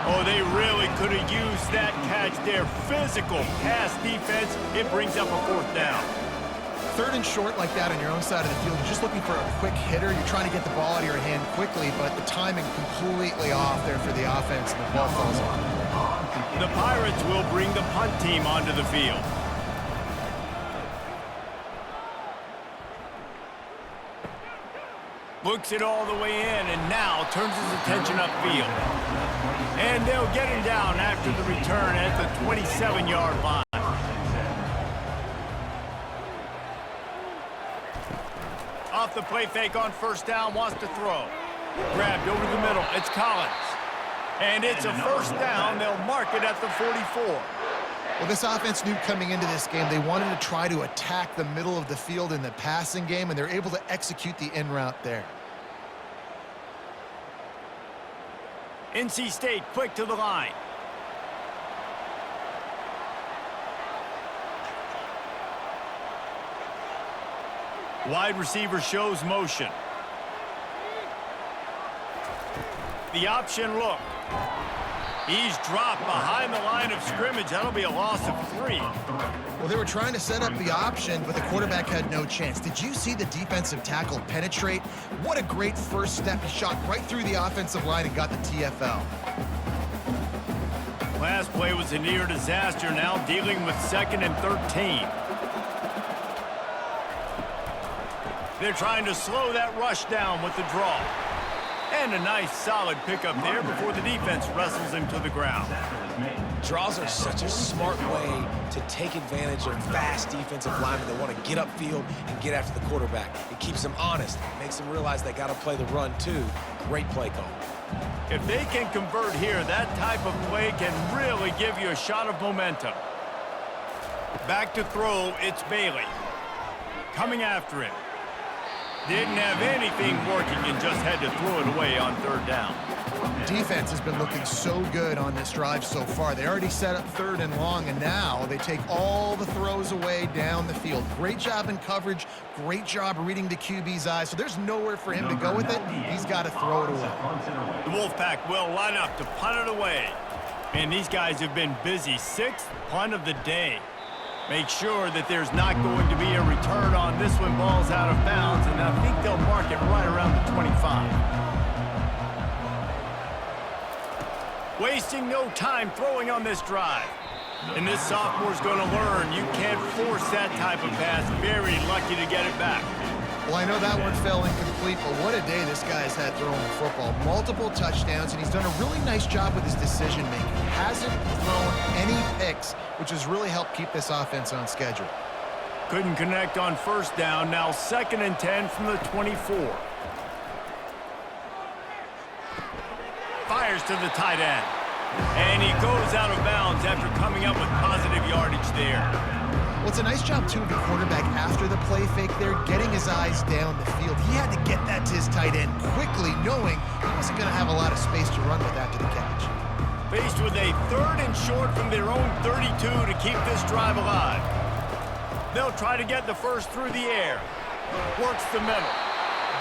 Oh, they really could have used that catch there. Physical pass defense. It brings up a 4th down. Third and short like that on your own side of the field, you're just looking for a quick hitter. You're trying to get the ball out of your hand quickly, but the timing completely off there for the offense, and the ball falls off. The Pirates will bring the punt team onto the field. Looks it all the way in, and now turns his attention upfield. And they'll get him down after the return at the 27-yard line. Off the play fake on first down, wants to throw. Grabbed over the middle, it's Collins. And it's a first down, they'll mark it at the 44. Well, this offense knew coming into this game they wanted to try to attack the middle of the field in the passing game, and they're able to execute the in route there. NC State quick to the line. Wide receiver shows motion. The option look. He's dropped behind the line of scrimmage. That'll be a loss of 3. Well, they were trying to set up the option, but the quarterback had no chance. Did you see the defensive tackle penetrate? What a great first step. He shot right through the offensive line and got the TFL. Last play was a near disaster, now dealing with 2nd and 13. They're trying to slow that rush down with the draw. And a nice solid pickup there before the defense wrestles him to the ground. Draws are such a smart way to take advantage of fast defensive linemen that want to get upfield and get after the quarterback. It keeps them honest, makes them realize they got to play the run too. Great play call. If they can convert here, that type of play can really give you a shot of momentum. Back to throw, it's Bailey. Coming after him. Didn't have anything working and just had to throw it away on third down. Defense has been looking so good on this drive so far. They already set up 3rd and long, and now they take all the throws away down the field. Great job in coverage. Great job reading the QB's eyes. So there's nowhere for him to go with it. He's got to throw it away. The Wolfpack will line up to punt it away. And these guys have been busy. 6th punt of the day. Make sure that there's not going to be a return on this one. Ball's out of bounds, and I think they'll mark it right around the 25. Wasting no time throwing on this drive. And this sophomore's going to learn you can't force that type of pass. Very lucky to get it back. Well, I know that one fell incomplete, but what a day this guy's had throwing the football. Multiple touchdowns, and he's done a really nice job with his decision-making. Hasn't thrown any picks, which has really helped keep this offense on schedule. Couldn't connect on first down. Now 2nd and 10 from the 24. Fires to the tight end. And he goes out of bounds after coming up with positive yardage there. Well, it's a nice job, too, of the quarterback after the play fake there, getting his eyes down the field. He had to get that to his tight end quickly, knowing he wasn't going to have a lot of space to run with after the catch. Faced with a 3rd and short from their own 32 to keep this drive alive. They'll try to get the first through the air. Works the middle.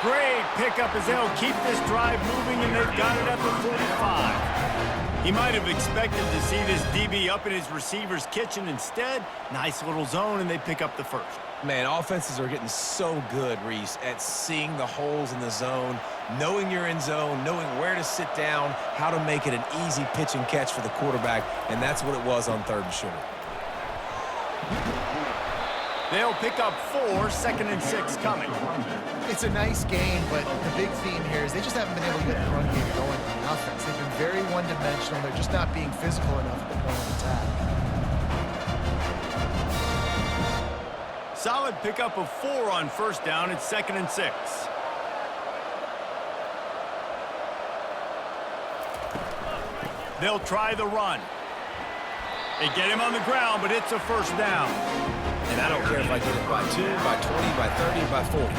Great pickup as they'll keep this drive moving, and they've got it at the 45. He might have expected to see this DB up in his receiver's kitchen. Instead, nice little zone, and they pick up the first. Man, offenses are getting so good, Reese, at seeing the holes in the zone, knowing you're in zone, knowing where to sit down, how to make it an easy pitch and catch for the quarterback, and that's what it was on 3rd and short. They'll pick up 4, 2nd and 6 coming. It's a nice game, but the big theme here is they just haven't been able to get the run game going on the offense. They've been very one-dimensional. They're just not being physical enough at the point of attack. Solid pickup of 4 on first down. It's 2nd and 6. They'll try the run. They get him on the ground, but it's a first down. And I don't care if I get it by 2, by 20, by 30, by 40.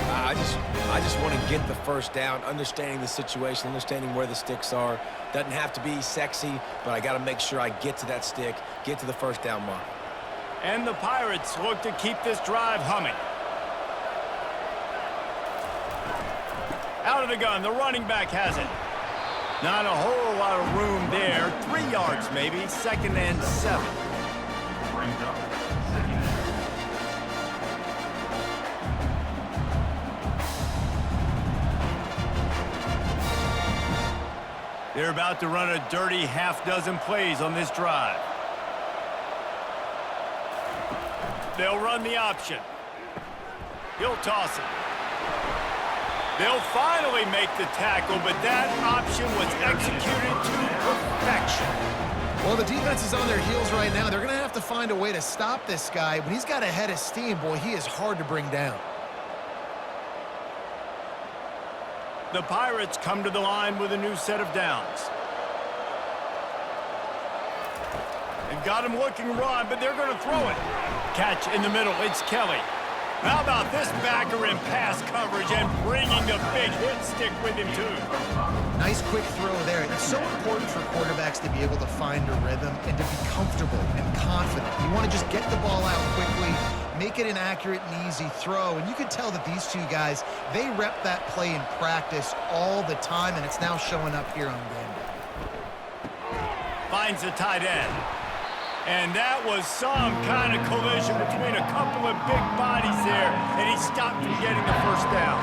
I just want to get the first down, understanding the situation, understanding where the sticks are. Doesn't have to be sexy, but I got to make sure I get to that stick, get to the first down mark. And the Pirates look to keep this drive humming. Out of the gun, the running back has it. Not a whole lot of room there. 3 yards maybe, 2nd and 7. Brings up 2nd and 7. They're about to run a dirty half-dozen plays on this drive. They'll run the option. He'll toss it. They'll finally make the tackle, but that option was executed to perfection. Well, the defense is on their heels right now. They're going to have to find a way to stop this guy. When he's got a head of steam, boy, he is hard to bring down. The Pirates come to the line with a new set of downs. They've got him looking run, but they're going to throw it. Catch in the middle. It's Kelly. How about this backer in pass coverage and bringing the big hit stick with him, too? Nice quick throw there. It's so important for quarterbacks to be able to find a rhythm and to be comfortable and confident. You want to just get the ball out quickly, make it an accurate and easy throw. And you can tell that these two guys, they rep that play in practice all the time, and it's now showing up here on game day. Finds the tight end. And that was some kind of collision between a couple of big bodies there, and he stopped from getting the first down.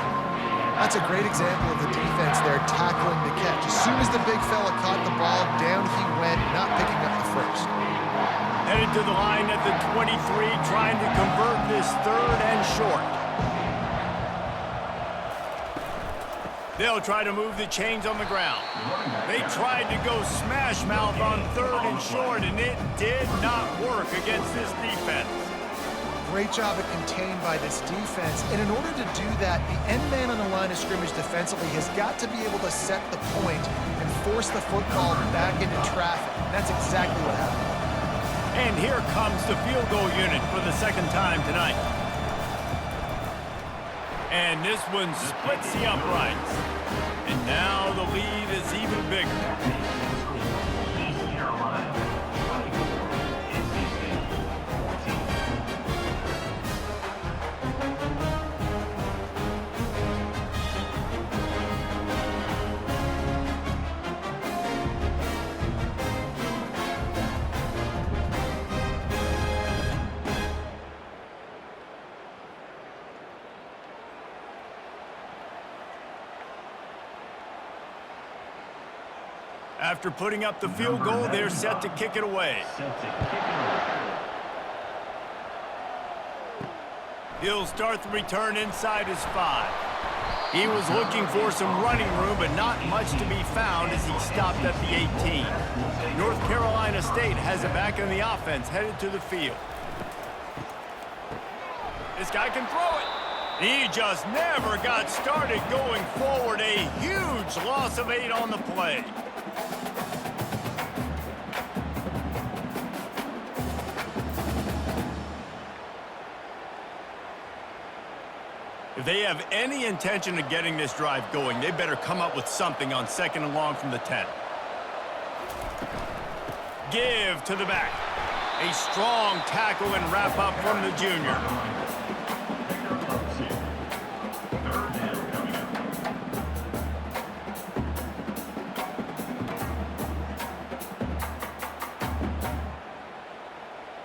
That's a great example of the defense there tackling the catch. As soon as the big fella caught the ball, down he went, not picking up the first. Headed to the line at the 23, trying to convert this 3rd and short. They'll try to move the chains on the ground. They tried to go smash mouth on 3rd and short, and it did not work against this defense. Great job at contained by this defense. And in order to do that, the end man on the line of scrimmage defensively has got to be able to set the point and force the football back into traffic. And that's exactly what happened. And here comes the field goal unit for the 2nd time tonight. And this one splits the uprights. And now the lead is even bigger. East Carolina 24, NC State 14. After putting up the field goal, they're set to kick it away. He'll start the return inside his 5. He was looking for some running room, but not much to be found as he stopped at the 18. North Carolina State has it back in the offense, headed to the field. This guy can throw it. He just never got started going forward. A huge loss of 8 on the play. If they have any intention of getting this drive going, they better come up with something on 2nd and long from the 10. Give to the back. A strong tackle and wrap up from the junior.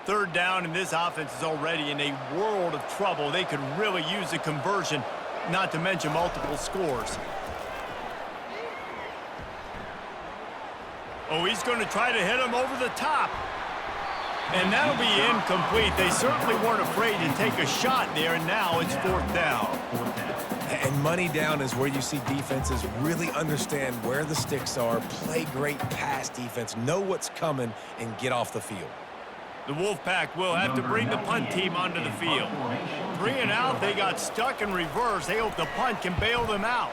Third down, and this offense is already in a world of trouble. They could really use a conversion, not to mention multiple scores. Oh, he's going to try to hit him over the top. And that'll be incomplete. They certainly weren't afraid to take a shot there, and now it's 4th down. And money down is where you see defenses really understand where the sticks are, play great pass defense, know what's coming, and get off the field. The Wolfpack will have to bring the punt team onto the field. 3 and out, they got stuck in reverse. They hope the punt can bail them out.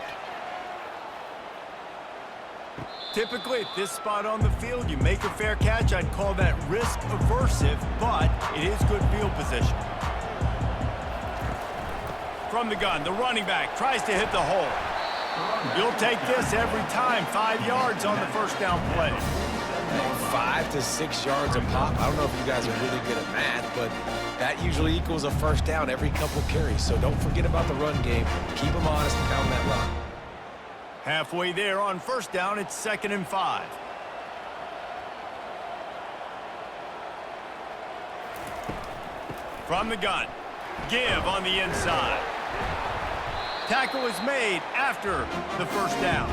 Typically, at this spot on the field, you make a fair catch. I'd call that risk aversive, but it is good field position. From the gun, the running back tries to hit the hole. You'll take this every time. 5 yards on the first down play. 5 to 6 yards a pop. I don't know if you guys are really good at math, but that usually equals a first down every couple carries. So don't forget about the run game. Keep them honest and pound that rock. Halfway there on first down, it's 2nd and 5. From the gun, give on the inside. Tackle is made after the first down.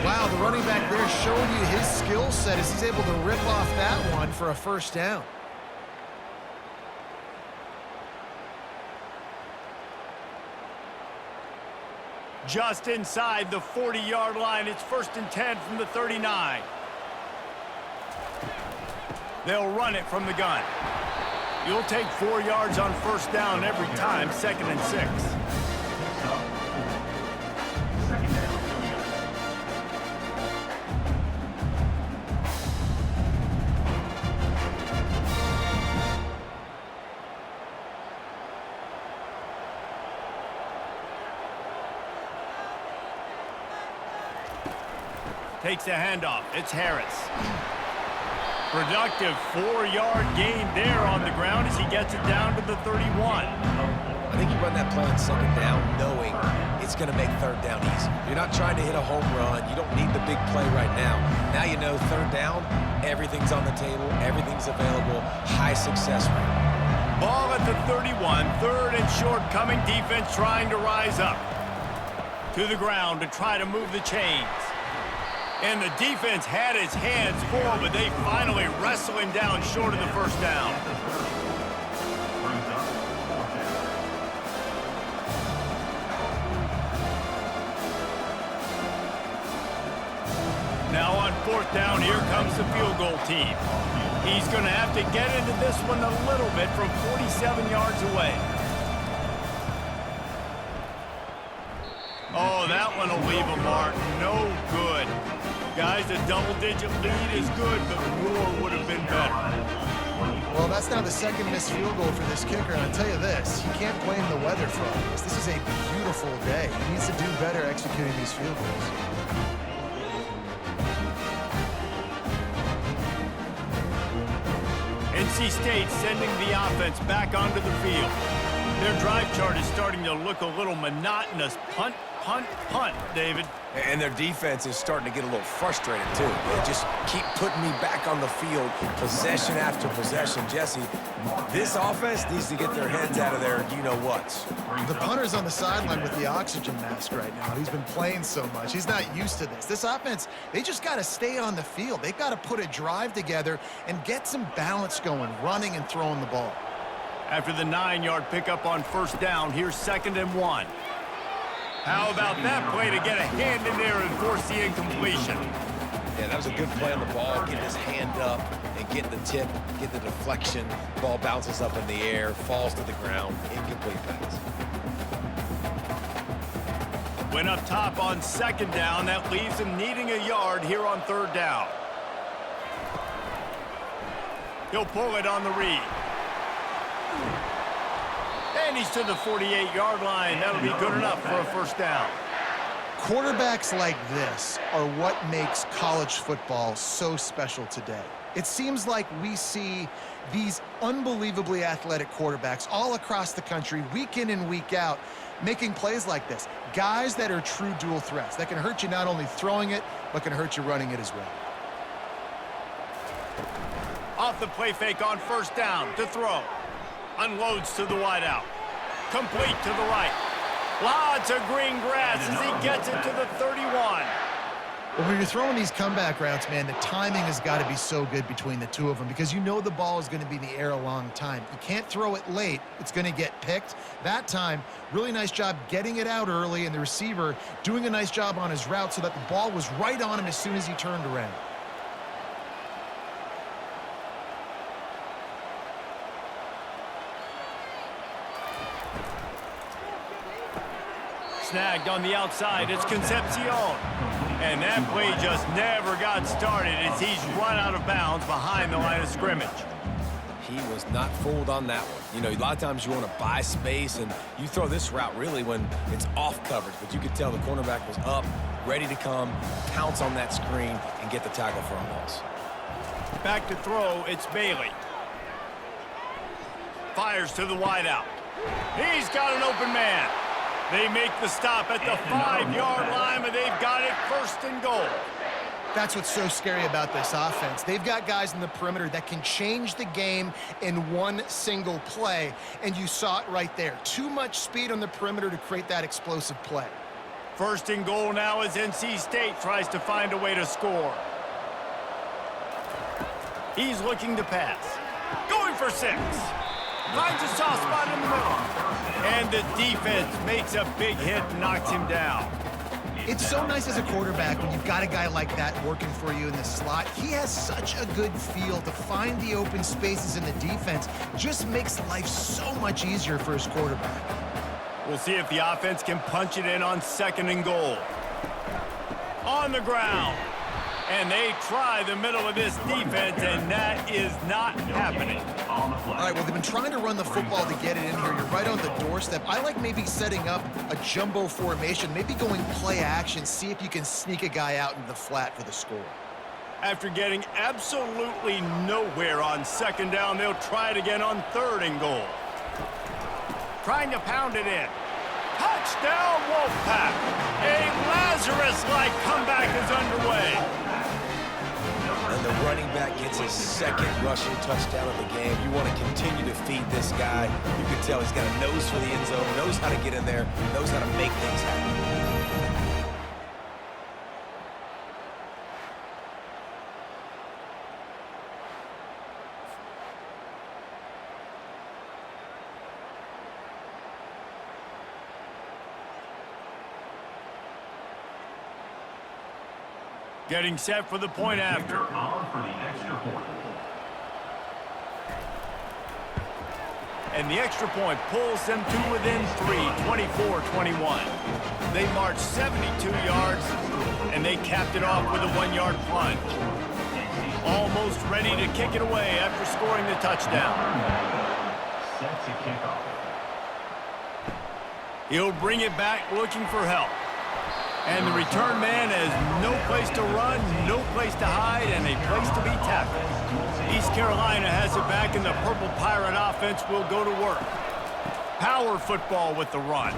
Wow, the running back there showing you his skill set as he's able to rip off that one for a first down. Just inside the 40-yard line. It's 1st and 10 from the 39. They'll run it from the gun. You'll take 4 yards on first down every time, 2nd and 6. Takes a handoff. It's Harris. Productive 4-yard gain there on the ground as he gets it down to the 31. I think you run that play on 2nd down knowing it's going to make 3rd down easy. You're not trying to hit a home run. You don't need the big play right now. Now you know 3rd down, everything's on the table, everything's available, high success rate. Ball at the 31, 3rd and short coming. Defense trying to rise up. To the ground to try to move the chains. And the defense had his hands full, but they finally wrestle him down short of the first down. Now on 4th down, here comes the field goal team. He's going to have to get into this one a little bit from 47 yards away. Oh, that one will leave a mark. No good. Guys, a double-digit lead is good, but more would have been better. Well, that's now the 2nd missed field goal for this kicker, and I'll tell you this, you can't blame the weather for all this. This is a beautiful day. He needs to do better executing these field goals. NC State sending the offense back onto the field. Their drive chart is starting to look a little monotonous. Punt, punt, punt, David. And their defense is starting to get a little frustrated, too. They just keep putting me back on the field, possession after possession. Jesse, this offense needs to get their heads out of their you-know-whats. The punter's on the sideline with the oxygen mask right now. He's been playing so much. He's not used to this. This offense, they just got to stay on the field. They've got to put a drive together and get some balance going, running and throwing the ball. After the 9-yard pickup on first down, here's 2nd and 1. How about that play to get a hand in there and force the incompletion? Yeah, that was a good play on the ball, getting his hand up and getting the tip, getting the deflection. Ball bounces up in the air, falls to the ground, incomplete pass. Went up top on 2nd down. That leaves him needing a yard here on 3rd down. He'll pull it on the read. And he's to the 48-yard line. That'll be good enough for a 1st down. Quarterbacks like this are what makes college football so special today. It seems like we see these unbelievably athletic quarterbacks all across the country, week in and week out, making plays like this. Guys that are true dual threats that can hurt you not only throwing it, but can hurt you running it as well. Off the play fake on 1st down to throw. Unloads to the wideout. Complete to the right. Lots of green grass as he gets it to the 31. Well, when you're throwing these comeback routes, man, the timing has got to be so good between the two of them because you know the ball is going to be in the air a long time. You can't throw it late. It's going to get picked. That time, really nice job getting it out early, and the receiver doing a nice job on his route so that the ball was right on him as soon as he turned around. Snagged on the outside, it's Concepcion. And that play just never got started as he's run out of bounds behind the line of scrimmage. He was not fooled on that one. You know, a lot of times you want to buy space, and you throw this route really when it's off coverage. But you could tell the cornerback was up, ready to come, pounce on that screen, and get the tackle for a loss. Back to throw, it's Bailey. Fires to the wideout. He's got an open man. They make the stop at the 5-yard line, but they've got it 1st and goal. That's what's so scary about this offense. They've got guys in the perimeter that can change the game in one single play, and you saw it right there. Too much speed on the perimeter to create that explosive play. 1st and goal now as NC State tries to find a way to score. He's looking to pass. Going for 6. Finds a soft spot in the middle. And the defense makes a big hit and knocks him down. It's so nice as a quarterback when you've got a guy like that working for you in the slot. He has such a good feel to find the open spaces in the defense. Just makes life so much easier for his quarterback. We'll see if the offense can punch it in on 2nd and goal. On the ground. And they try the middle of this defense, and that is not happening. All right, well, they've been trying to run the football to get it in here. You're right on the doorstep. I like maybe setting up a jumbo formation, maybe going play action, see if you can sneak a guy out into the flat for the score. After getting absolutely nowhere on 2nd down, they'll try it again on 3rd and goal. Trying to pound it in. Touchdown, Wolfpack! A Lazarus-like comeback is underway. And the running back gets his 2nd rushing touchdown of the game. You want to continue to feed this guy. You can tell he's got a nose for the end zone, knows how to get in there, knows how to make things happen. Getting set for the point after. On for the extra point. And the extra point pulls them to within 3, 24-21. They marched 72 yards, and they capped it off with a 1-yard plunge. Almost ready to kick it away after scoring the touchdown. Set to kick off. He'll bring it back looking for help. And the return man has no place to run, no place to hide, and a place to be tackled. East Carolina has it back, and the Purple Pirate offense will go to work. Power football with the run.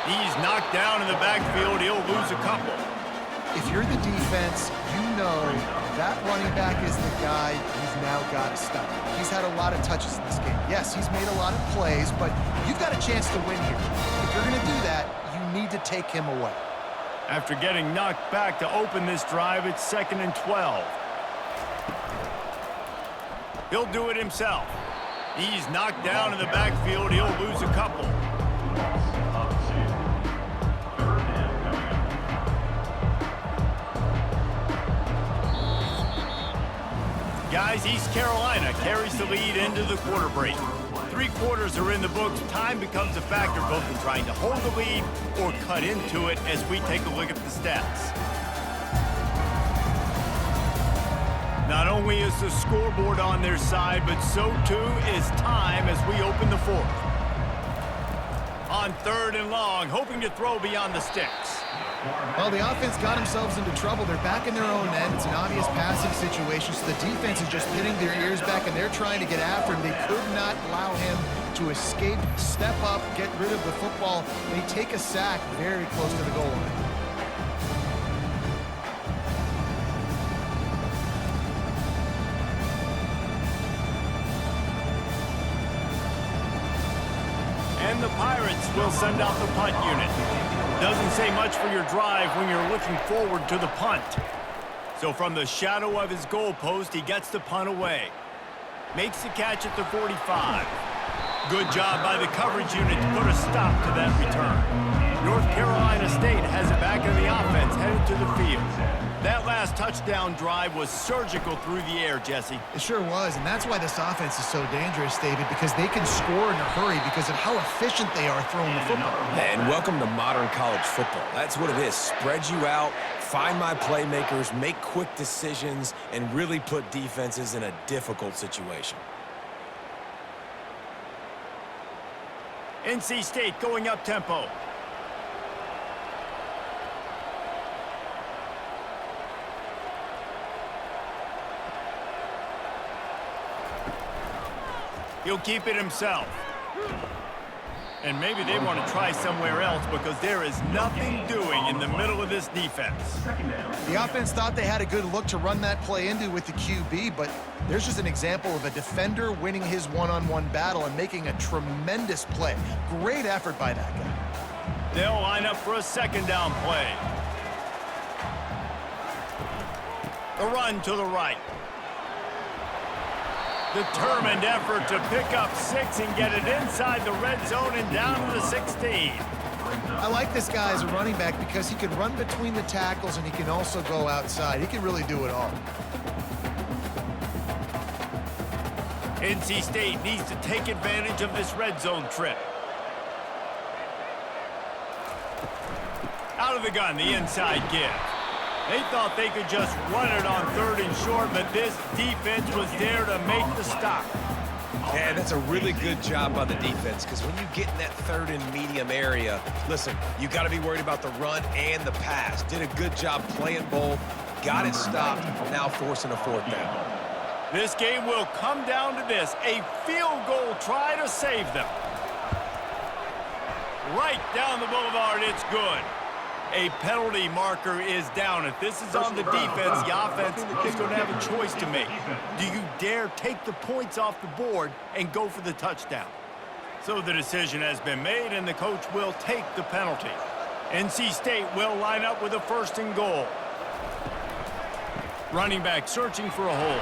He's knocked down in the backfield. He'll lose a couple. If you're the defense, you know that running back is the guy you've now got to stop. He's had a lot of touches in this game. Yes, he's made a lot of plays, but you've got a chance to win here. If you're going to do that, you need to take him away. After getting knocked back to open this drive, it's 2nd and 12. He'll do it himself. He's knocked down in the backfield. He'll lose a couple. Up 2. Third down coming up. Guys, East Carolina carries the lead into the quarter break. 3 quarters are in the books. Time becomes a factor both in trying to hold the lead or cut into it as we take a look at the stats. Not only is the scoreboard on their side, but so too is time as we open the 4th. On 3rd and long, hoping to throw beyond the sticks. Well, the offense got themselves into trouble. They're back in their own end. It's an obvious passing situation, so the defense is just pinning their ears back, and they're trying to get after him. They could not allow him to escape, step up, get rid of the football. They take a sack very close to the goal line. And the Pirates will send out the punt unit. Doesn't say much for your drive when you're looking forward to the punt. So from the shadow of his goalpost, he gets the punt away. Makes the catch at the 45. Good job by the coverage unit to put a stop to that return. North Carolina State has it back in the offense, headed to the field. That last touchdown drive was surgical through the air, Jesse. It sure was, and that's why this offense is so dangerous, David, because they can score in a hurry because of how efficient they are throwing the football. And welcome to modern college football. That's what it is. Spread you out, find my playmakers, make quick decisions, and really put defenses in a difficult situation. NC State going up tempo. He'll keep it himself. And maybe they want to try somewhere else because there is nothing doing in the middle of this defense. The offense thought they had a good look to run that play into with the QB, but there's just an example of a defender winning his one-on-one battle and making a tremendous play. Great effort by that guy. They'll line up for a 2nd down play. The run to the right. Determined effort to pick up 6 and get it inside the red zone and down to the 16. I like this guy as a running back because he can run between the tackles and he can also go outside. He can really do it all. NC State needs to take advantage of this red zone trip. Out of the gun, the inside give. They thought they could just run it on 3rd and short, but this defense was there to make the stop. Yeah, that's a really good job by the defense because when you get in that 3rd and medium area, listen, you got to be worried about the run and the pass. Did a good job playing both, got it stopped, now forcing a 4th down. This game will come down to this, a field goal try to save them. Right down the boulevard, it's good. A penalty marker is down. If this is on the defense, the offense is going to have a choice to make. Do you dare take the points off the board and go for the touchdown? So the decision has been made, and the coach will take the penalty. NC State will line up with a 1st and goal. Running back searching for a hole.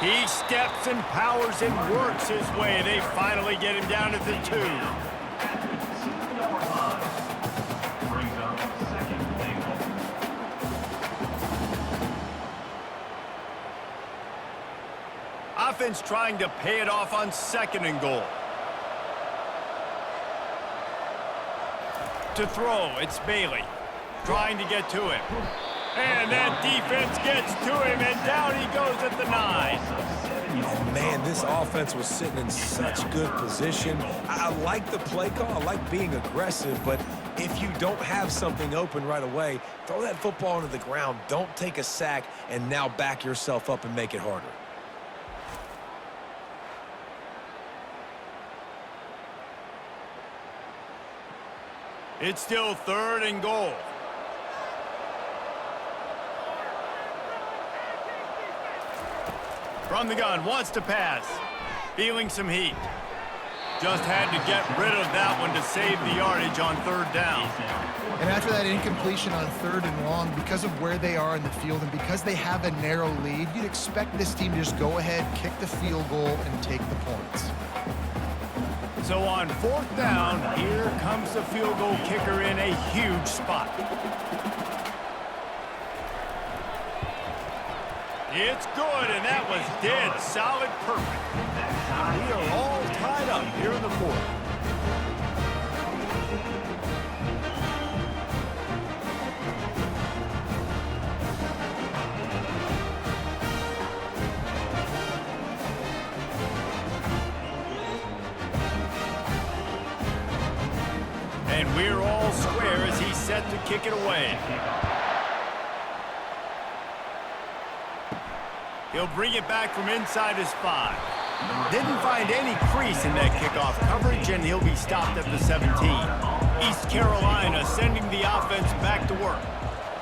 He steps and powers and works his way. They finally get him down at the 2. Offense trying to pay it off on 2nd and goal. To throw, it's Bailey. Trying to get to him. And that defense gets to him, and down he goes at the 9. Oh, man, this offense was sitting in such good position. I like the play call. I like being aggressive, but if you don't have something open right away, throw that football into the ground. Don't take a sack and now back yourself up and make it harder. It's still 3rd and goal. From the gun, wants to pass. Feeling some heat. Just had to get rid of that one to save the yardage on third down. And after that incompletion on third and long, because of where they are in the field and because they have a narrow lead, you'd expect this team to just go ahead, kick the field goal, and take the points. So on fourth down, here comes the field goal kicker in a huge spot. It's good, and that was dead solid perfect. We are all tied up here in the fourth. And we're all square as he's set to kick it away. He'll bring it back from inside his 5. Didn't find any crease in that kickoff coverage, and he'll be stopped at the 17. East Carolina sending the offense back to work.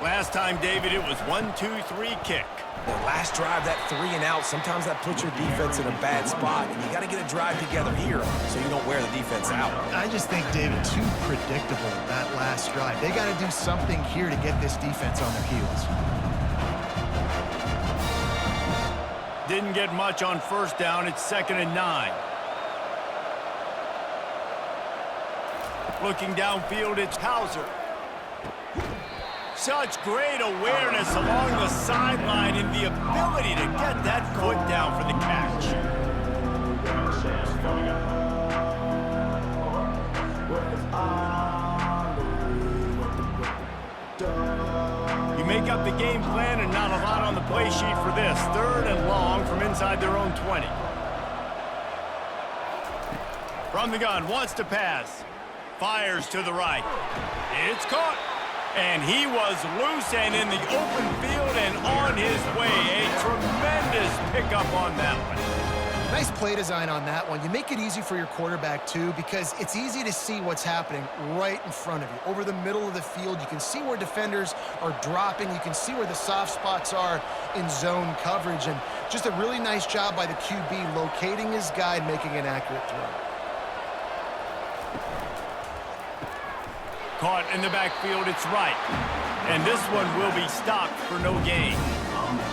Last time, David, it was 1-2-3 kick. The last drive, that 3 and out, sometimes that puts your defense in a bad spot, and you got to get a drive together here so you don't wear the defense out. I just think, David, too predictable that last drive. They got to do something here to get this defense on their heels. Didn't get much on first down. It's 2nd and 9. Looking downfield, it's Hauser. Such great awareness along the sideline and the ability to get that foot down for the catch. You make up the game plan and not a lot on the play sheet for this. 3rd and long from inside their own 20. From the gun, wants to pass. Fires to the right. It's caught. And he was loose and in the open field and on his way. A tremendous pickup on that one. Nice play design on that one. You make it easy for your quarterback, too, because it's easy to see what's happening right in front of you. Over the middle of the field, you can see where defenders are dropping. You can see where the soft spots are in zone coverage. And just a really nice job by the QB locating his guy and making an accurate throw. Caught in the backfield, it's right. And this one will be stopped for no gain.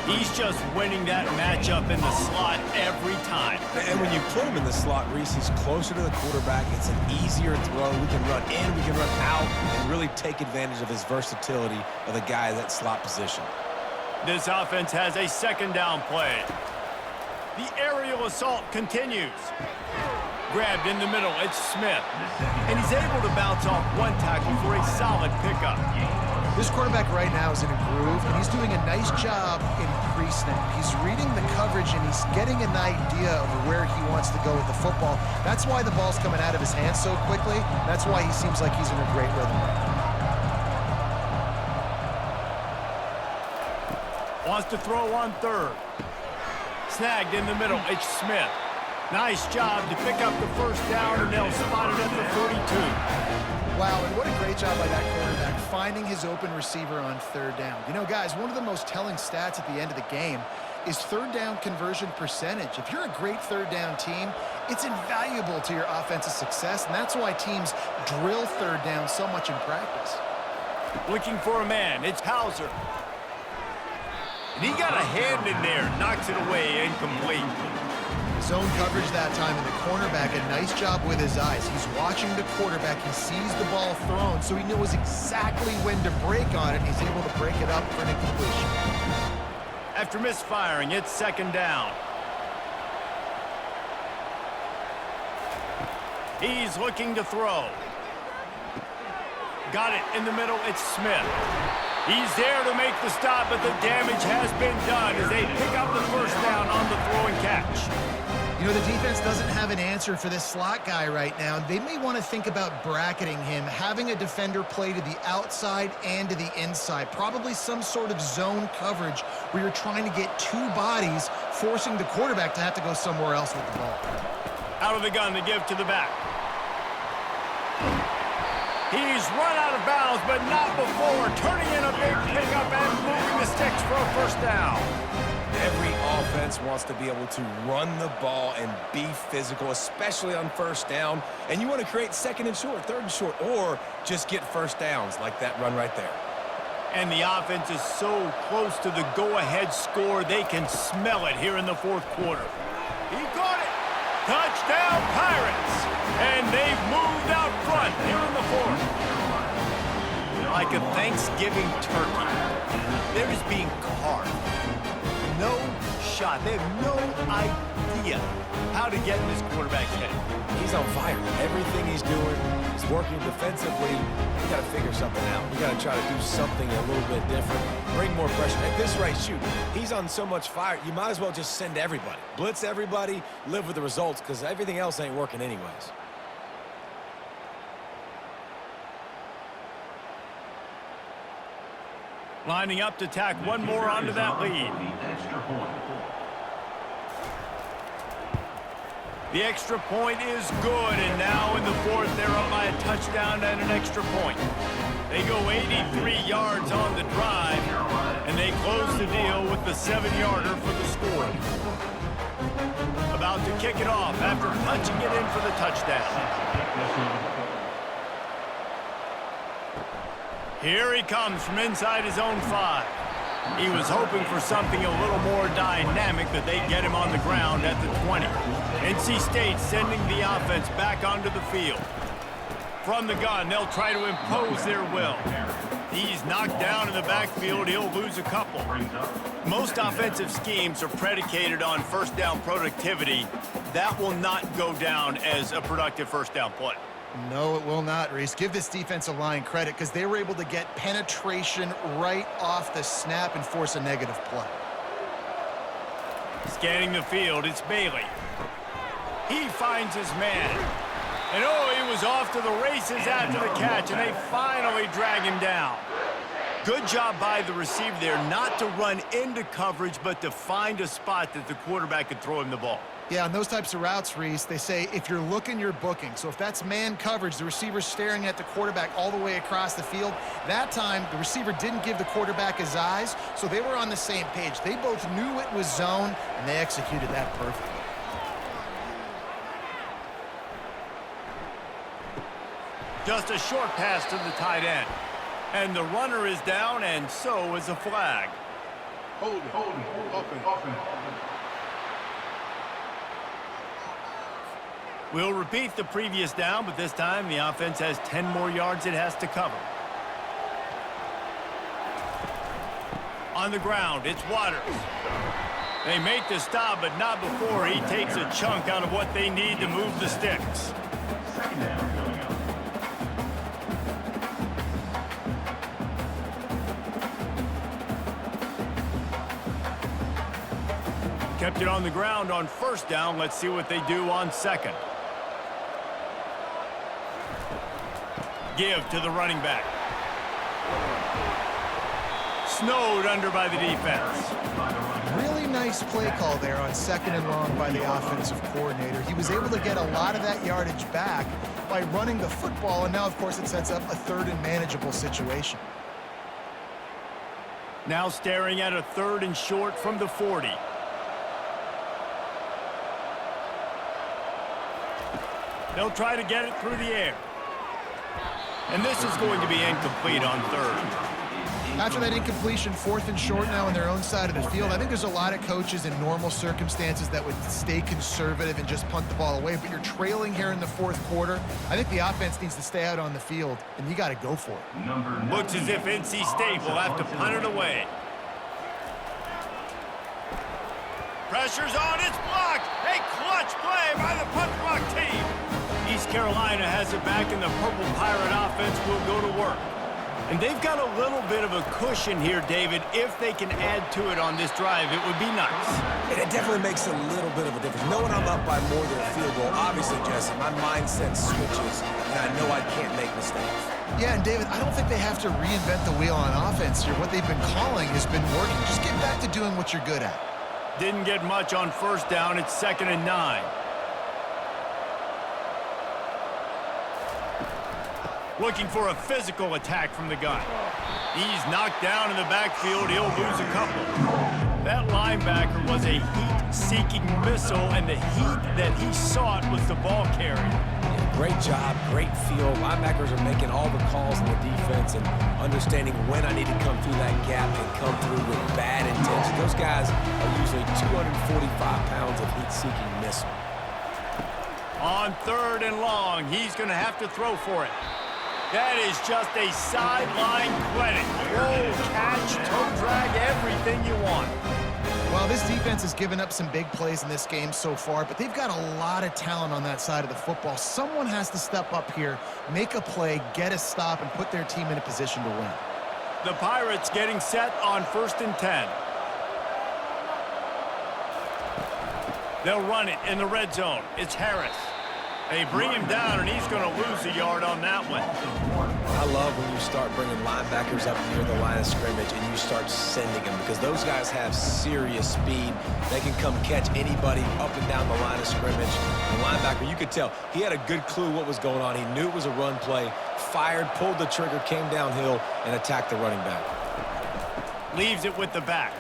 He's just winning that matchup in the slot every time. And when you put him in the slot, Reese, he's closer to the quarterback. It's an easier throw. We can run in, we can run out, and really take advantage of his versatility of the guy in that slot position. This offense has a 2nd down play. The aerial assault continues. Grabbed in the middle, it's Smith. And he's able to bounce off one tackle for a solid pickup. This quarterback right now is in a groove, and he's doing a nice job in pre-snap. He's reading the coverage, and he's getting an idea of where he wants to go with the football. That's why the ball's coming out of his hands so quickly. That's why he seems like he's in a great rhythm right now. Wants to throw on 3rd. Snagged in the middle, it's Smith. Nice job to pick up the 1st down, and they'll spot it at the 42. Wow, and what a great job by that quarterback, finding his open receiver on 3rd down. You know, guys, one of the most telling stats at the end of the game is 3rd down conversion percentage. If you're a great 3rd down team, it's invaluable to your offensive success, and that's why teams drill 3rd down so much in practice. Looking for a man, it's Hauser. And he got a hand in there, knocks it away, incomplete. Zone coverage that time, and the cornerback, a nice job with his eyes. He's watching the quarterback. He sees the ball thrown, so he knows exactly when to break on it. He's able to break it up for an incompletion. After misfiring, it's 2nd down. He's looking to throw. Got it in the middle, it's Smith. He's there to make the stop, but the damage has been done as they pick up the 1st down on the throw and catch. You know, the defense doesn't have an answer for this slot guy right now. They may want to think about bracketing him, having a defender play to the outside and to the inside. Probably some sort of zone coverage where you're trying to get 2 bodies, forcing the quarterback to have to go somewhere else with the ball. Out of the gun to give to the back. He's run out of bounds, but not before turning in a big pickup and moving the sticks for a 1st down. Every offense wants to be able to run the ball and be physical, especially on first down. And you want to create second and short, third and short, or just get first downs like that run right there. And the offense is so close to the go-ahead score, they can smell it here in the fourth quarter. He got it! Touchdown, Pirates! And they've moved out front here in the fourth. Like a Thanksgiving turkey, they're just being carved. No shot. They have no idea how to get in this quarterback's head. He's on fire. Everything he's doing, he's working defensively. We got to figure something out. We got to try to do something a little bit different. Bring more pressure. At this rate, shoot, he's on so much fire, you might as well just send everybody. Blitz everybody, live with the results, because everything else ain't working anyways. Lining up to tack one more onto that lead. The extra point is good, and now in the fourth, they're up by a touchdown and an extra point. They go 83 yards on the drive, and they close the deal with the 7-yarder for the score. About to kick it off after punching it in for the touchdown. Here he comes from inside his own 5. He was hoping for something a little more dynamic, that they'd get him on the ground at the 20. NC State sending the offense back onto the field. From the gun, they'll try to impose their will. He's knocked down in the backfield. He'll lose a couple. Most offensive schemes are predicated on first down productivity. That will not go down as a productive first down play. No, it will not, Reese. Give this defensive line credit because they were able to get penetration right off the snap and force a negative play. Scanning the field, it's Bailey. He finds his man. And oh, he was off to the races after the catch, and they finally drag him down. Good job by the receiver there not to run into coverage, but to find a spot that the quarterback could throw him the ball. Yeah, on those types of routes, Reese, they say if you're looking, you're booking. So if that's man coverage, the receiver's staring at the quarterback all the way across the field. That time, the receiver didn't give the quarterback his eyes, so they were on the same page. They both knew it was zone, and they executed that perfectly. Just a short pass to the tight end. And the runner is down, and so is a flag. Hold it. Offense. We'll repeat the previous down, but this time the offense has 10 more yards it has to cover. On the ground, it's Waters. They make the stop, but not before he takes a chunk out of what they need to move the sticks. Second down coming up. Kept it on the ground on first down. Let's see what they do on second. Give to the running back. Snowed under by the defense. Really nice play call there on second and long by the offensive coordinator. He was able to get a lot of that yardage back by running the football, and now, of course, it sets up a third and manageable situation. Now staring at a third and short from the 40. They'll try to get it through the air. And this is going to be incomplete on third. After that incompletion, fourth and short now on their own side of the field, I think there's a lot of coaches in normal circumstances that would stay conservative and just punt the ball away, but you're trailing here in the fourth quarter. I think the offense needs to stay out on the field, and you got to go for it. Looks as if NC State will have to punt it away. Pressure's on, it's blocked. A clutch play by the punt block team. East Carolina has it back, and the Purple Pirate offense will go to work. And they've got a little bit of a cushion here, David. If they can add to it on this drive, it would be nice. It definitely makes a little bit of a difference. Knowing I'm up by more than a field goal, obviously, Jesse, my mindset switches, and I know I can't make mistakes. Yeah, and David, I don't think they have to reinvent the wheel on offense here. What they've been calling has been working. Just get back to doing what you're good at. Didn't get much on first down. It's 2nd and 9. Looking for a physical attack from the gun. He's knocked down in the backfield. He'll lose a couple. That linebacker was a heat-seeking missile, and the heat that he sought was the ball carrier. Yeah, great job, great feel. Linebackers are making all the calls in the defense and understanding when I need to come through that gap and come through with bad intention. Those guys are usually 245 pounds of heat-seeking missile. On 3rd and long, he's going to have to throw for it. That is just a sideline clinic. Roll, catch, toe drag, everything you want. Well, this defense has given up some big plays in this game so far, but they've got a lot of talent on that side of the football. Someone has to step up here, make a play, get a stop, and put their team in a position to win. The Pirates getting set on 1st and 10. They'll run it in the red zone. It's Harris. They bring him down, and he's going to lose a yard on that one. I love when you start bringing linebackers up near the line of scrimmage and you start sending them because those guys have serious speed. They can come catch anybody up and down the line of scrimmage. The linebacker, you could tell, he had a good clue what was going on. He knew it was a run play, fired, pulled the trigger, came downhill, and attacked the running back. Leaves it with the back.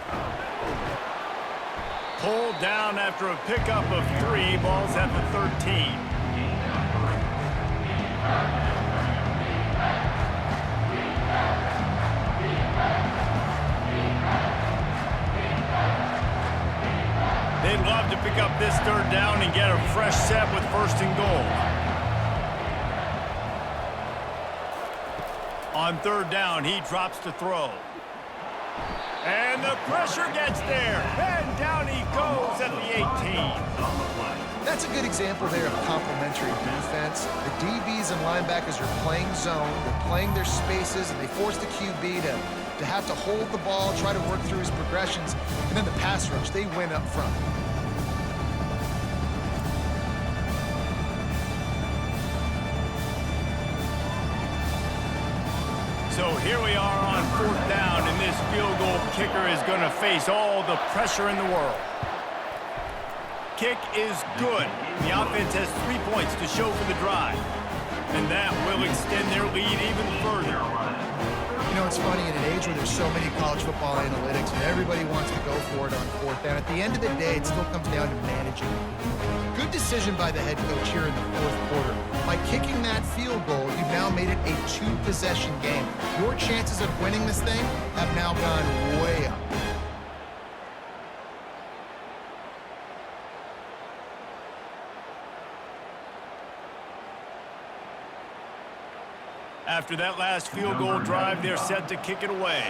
Pulled down after a pickup of 3. Ball's at the 13. They'd love to pick up this 3rd down and get a fresh set with 1st and goal. On 3rd down, he drops to throw. And the pressure gets there. And down he goes at the 18. That's a good example there of complementary defense. The DBs and linebackers are playing zone, they're playing their spaces, and they force the QB to have to hold the ball, try to work through his progressions, and then the pass rush, they win up front. So here we are on 4th down, and this field goal kicker is going to face all the pressure in the world. Kick is good. The offense has 3 points to show for the drive, and that will extend their lead even further. You know, it's funny, in an age where there's so many college football analytics and everybody wants to go for it on 4th down, at the end of the day, it still comes down to managing. Good decision by the head coach here in the 4th quarter. By kicking that field goal, you've now made it a 2-possession game. Your chances of winning this thing have now gone way up. After that last field goal drive, they're set to kick it away.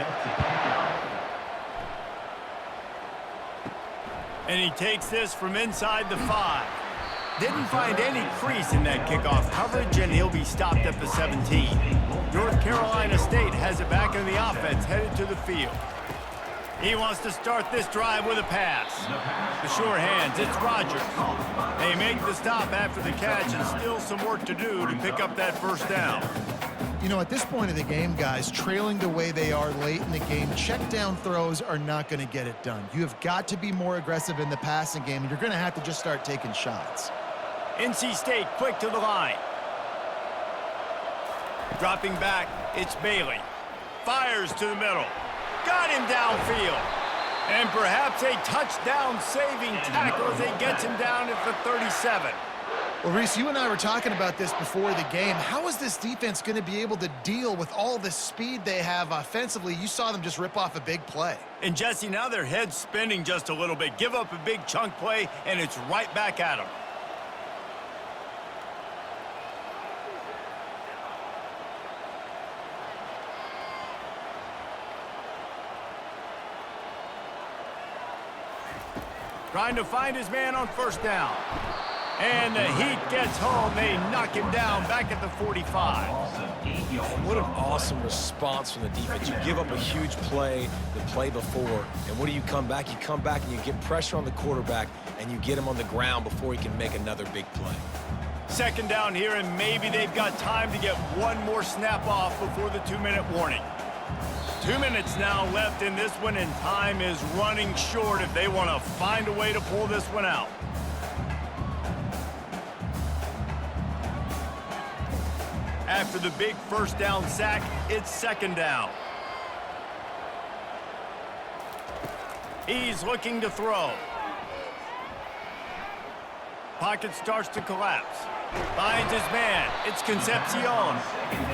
And he takes this from inside the 5. Didn't find any crease in that kickoff coverage, and he'll be stopped at the 17. North Carolina State has it back in the offense, headed to the field. He wants to start this drive with a pass. The sure hands, it's Rodgers. They make the stop after the catch, and still some work to do to pick up that 1st down. You know, at this point of the game, guys, trailing the way they are late in the game, check down throws are not going to get it done. You have got to be more aggressive in the passing game, and you're going to have to just start taking shots. NC State quick to the line. Dropping back, it's Bailey. Fires to the middle. Got him downfield. And perhaps a touchdown-saving tackle as he gets him down at the 37. Well, Reese, you and I were talking about this before the game. How is this defense going to be able to deal with all the speed they have offensively? You saw them just rip off a big play. And, Jesse, now their head's spinning just a little bit. Give up a big chunk play, and it's right back at them. Trying to find his man on 1st down. And the heat gets home. They knock him down back at the 45. What an awesome response from the defense. You give up a huge play the play before, and what do you come back? You come back and you get pressure on the quarterback, and you get him on the ground before he can make another big play. 2nd down here, and maybe they've got time to get one more snap off before the 2-minute warning. 2 minutes now left in this one, and time is running short if they want to find a way to pull this one out. After the big 1st down sack, it's 2nd down. He's looking to throw. Pocket starts to collapse. Finds his man. It's Concepcion.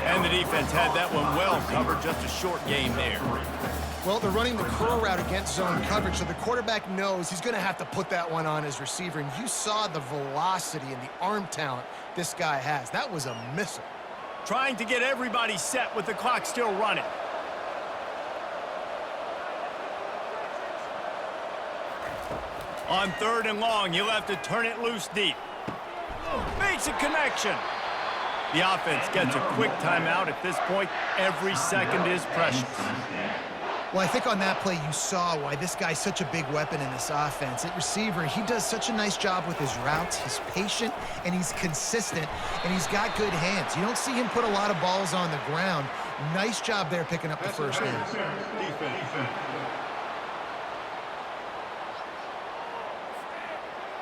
And the defense had that one well covered. Just a short game there. Well, they're running the curl route against zone coverage, so the quarterback knows he's going to have to put that one on his receiver. And you saw the velocity and the arm talent this guy has. That was a missile. Trying to get everybody set with the clock still running. On 3rd and long, he'll have to turn it loose deep. Makes a connection. The offense gets a quick timeout at this point. Every second is precious. Well, I think on that play you saw why this guy's such a big weapon in this offense. At receiver, he does such a nice job with his routes. He's patient, and he's consistent, and he's got good hands. You don't see him put a lot of balls on the ground. Nice job there picking up the first down.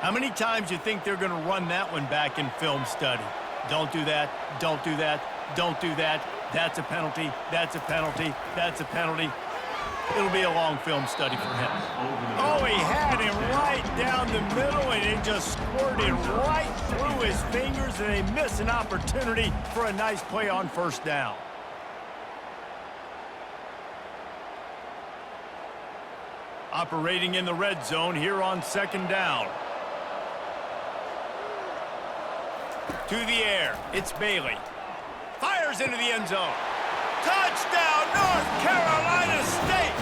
How many times you think they're going to run that one back in film study? Don't do that. Don't do that. Don't do that. That's a penalty. That's a penalty. That's a penalty. It'll be a long film study for him. Oh, he had him right down the middle, and it just squirted right through his fingers, and they miss an opportunity for a nice play on first down. Operating in the red zone here on 2nd down. To the air, it's Bailey. Fires into the end zone. Touchdown, North Carolina State!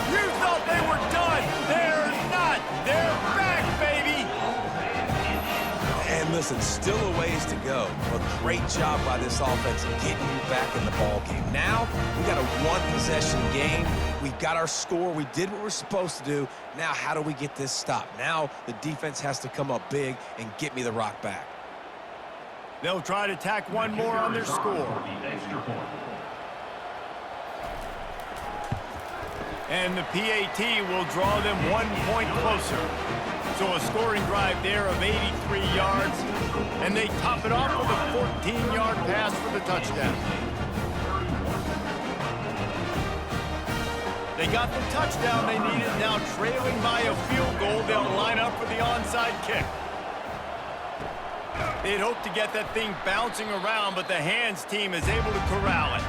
You thought they were done. They're not. They're back, baby! And listen, still a ways to go. A great job by this offense getting you back in the ball game. Now, we got a one-possession game. We got our score. We did what we're supposed to do. Now, how do we get this stopped? Now, the defense has to come up big and get me the rock back. They'll try to tack one more on their score. And the PAT will draw them 1 point closer. So a scoring drive there of 83 yards. And they top it off with a 14-yard pass for the touchdown. They got the touchdown they needed. Now trailing by a field goal, they'll line up for the onside kick. They'd hope to get that thing bouncing around, but the hands team is able to corral it.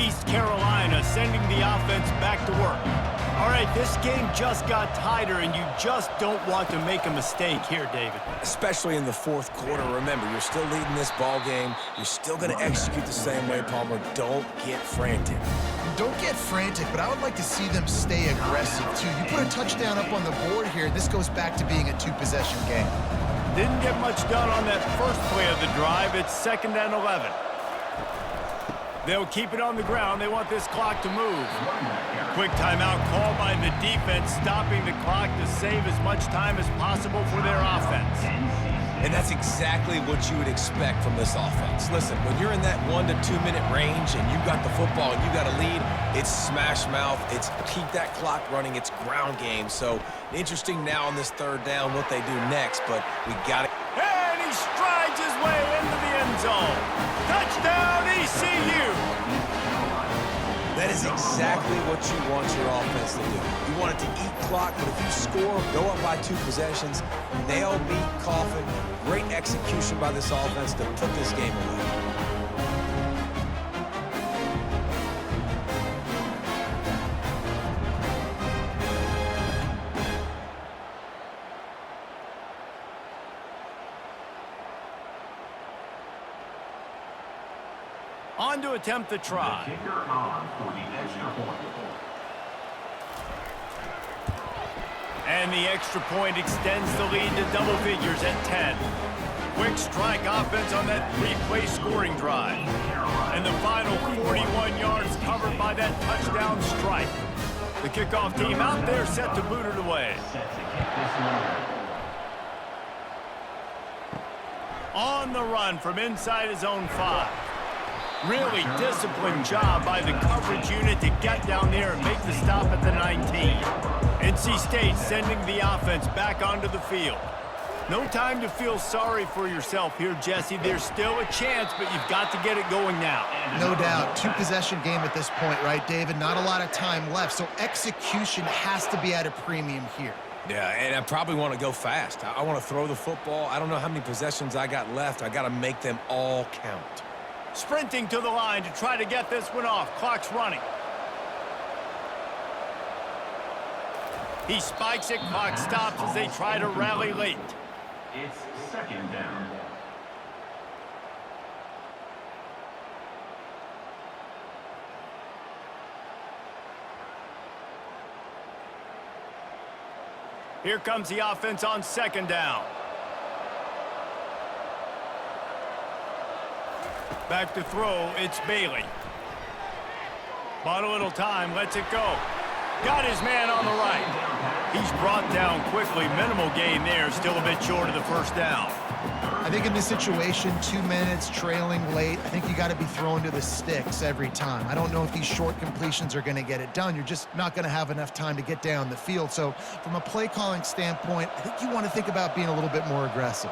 East Carolina sending the offense back to work. All right, this game just got tighter, and you just don't want to make a mistake here, David. Especially in the 4th quarter. Remember, you're still leading this ball game. You're still going to execute the same way, Palmer. Don't get frantic. Don't get frantic, but I would like to see them stay aggressive, too. You put a touchdown up on the board here, this goes back to being a 2-possession game. Didn't get much done on that first play of the drive. It's 2nd and 11. They'll keep it on the ground. They want this clock to move. Quick timeout called by the defense, stopping the clock to save as much time as possible for their offense. And that's exactly what you would expect from this offense. Listen, when you're in that 1 to 2 minute range and you got the football and you got a lead, it's smash mouth, it's keep that clock running, it's ground game. So interesting now on this 3rd down what they do next, but we got it. And he strides his way into the end zone. Touchdown, ECU! That is exactly what you want your offense to do. You want it to eat clock, but if you score, go up by 2 possessions, nail, beat, coffin. Great execution by this offense to put this game away. On to attempt the try. Kicker on for the extra point. And the extra point extends the lead to double figures at 10. Quick strike offense on that 3-play scoring drive. And the final 41 yards covered by that touchdown strike. The kickoff team out there set to boot it away. On the run from inside his own 5. Really disciplined job by the coverage unit to get down there and make the stop at the 19. NC State sending the offense back onto the field. No time to feel sorry for yourself here, Jesse. There's still a chance, but you've got to get it going now. No doubt. Two-possession game at this point, right, David? Not a lot of time left, so execution has to be at a premium here. Yeah, and I probably want to go fast. I want to throw the football. I don't know how many possessions I got left. I got to make them all count. Sprinting to the line to try to get this one off. Clock's running. He spikes it. Clock stops as they try to rally late. It's second down. Here comes the offense on second down. Back to throw, it's Bailey. Bought a little time, lets it go. Got his man on the right. He's brought down quickly. Minimal gain there, still a bit short of the first down. I think in this situation, 2 minutes, trailing late, I think you got to be throwing to the sticks every time. I don't know if these short completions are going to get it done. You're just not going to have enough time to get down the field. So from a play calling standpoint, I think you want to think about being a little bit more aggressive.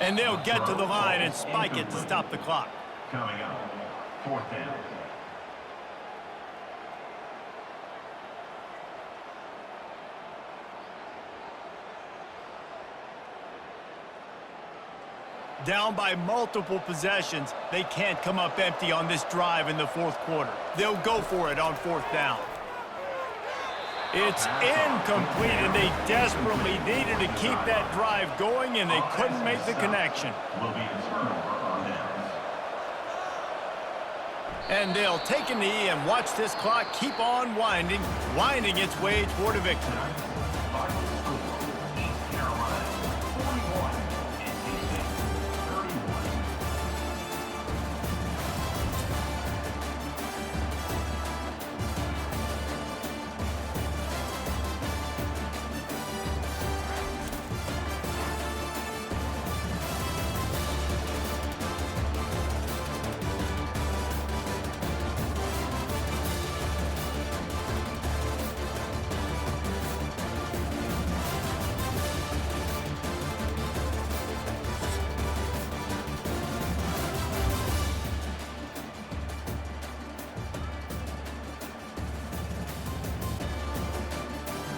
And they'll get to the line and spike it to stop the clock. Coming up, fourth down. Down by multiple possessions, they can't come up empty on this drive in the fourth quarter. They'll go for it on fourth down. It's incomplete, and they desperately needed to keep that drive going, and they couldn't make the connection. Will be the turnover on downs. And they'll take a knee and watch this clock keep on winding its way toward a victory.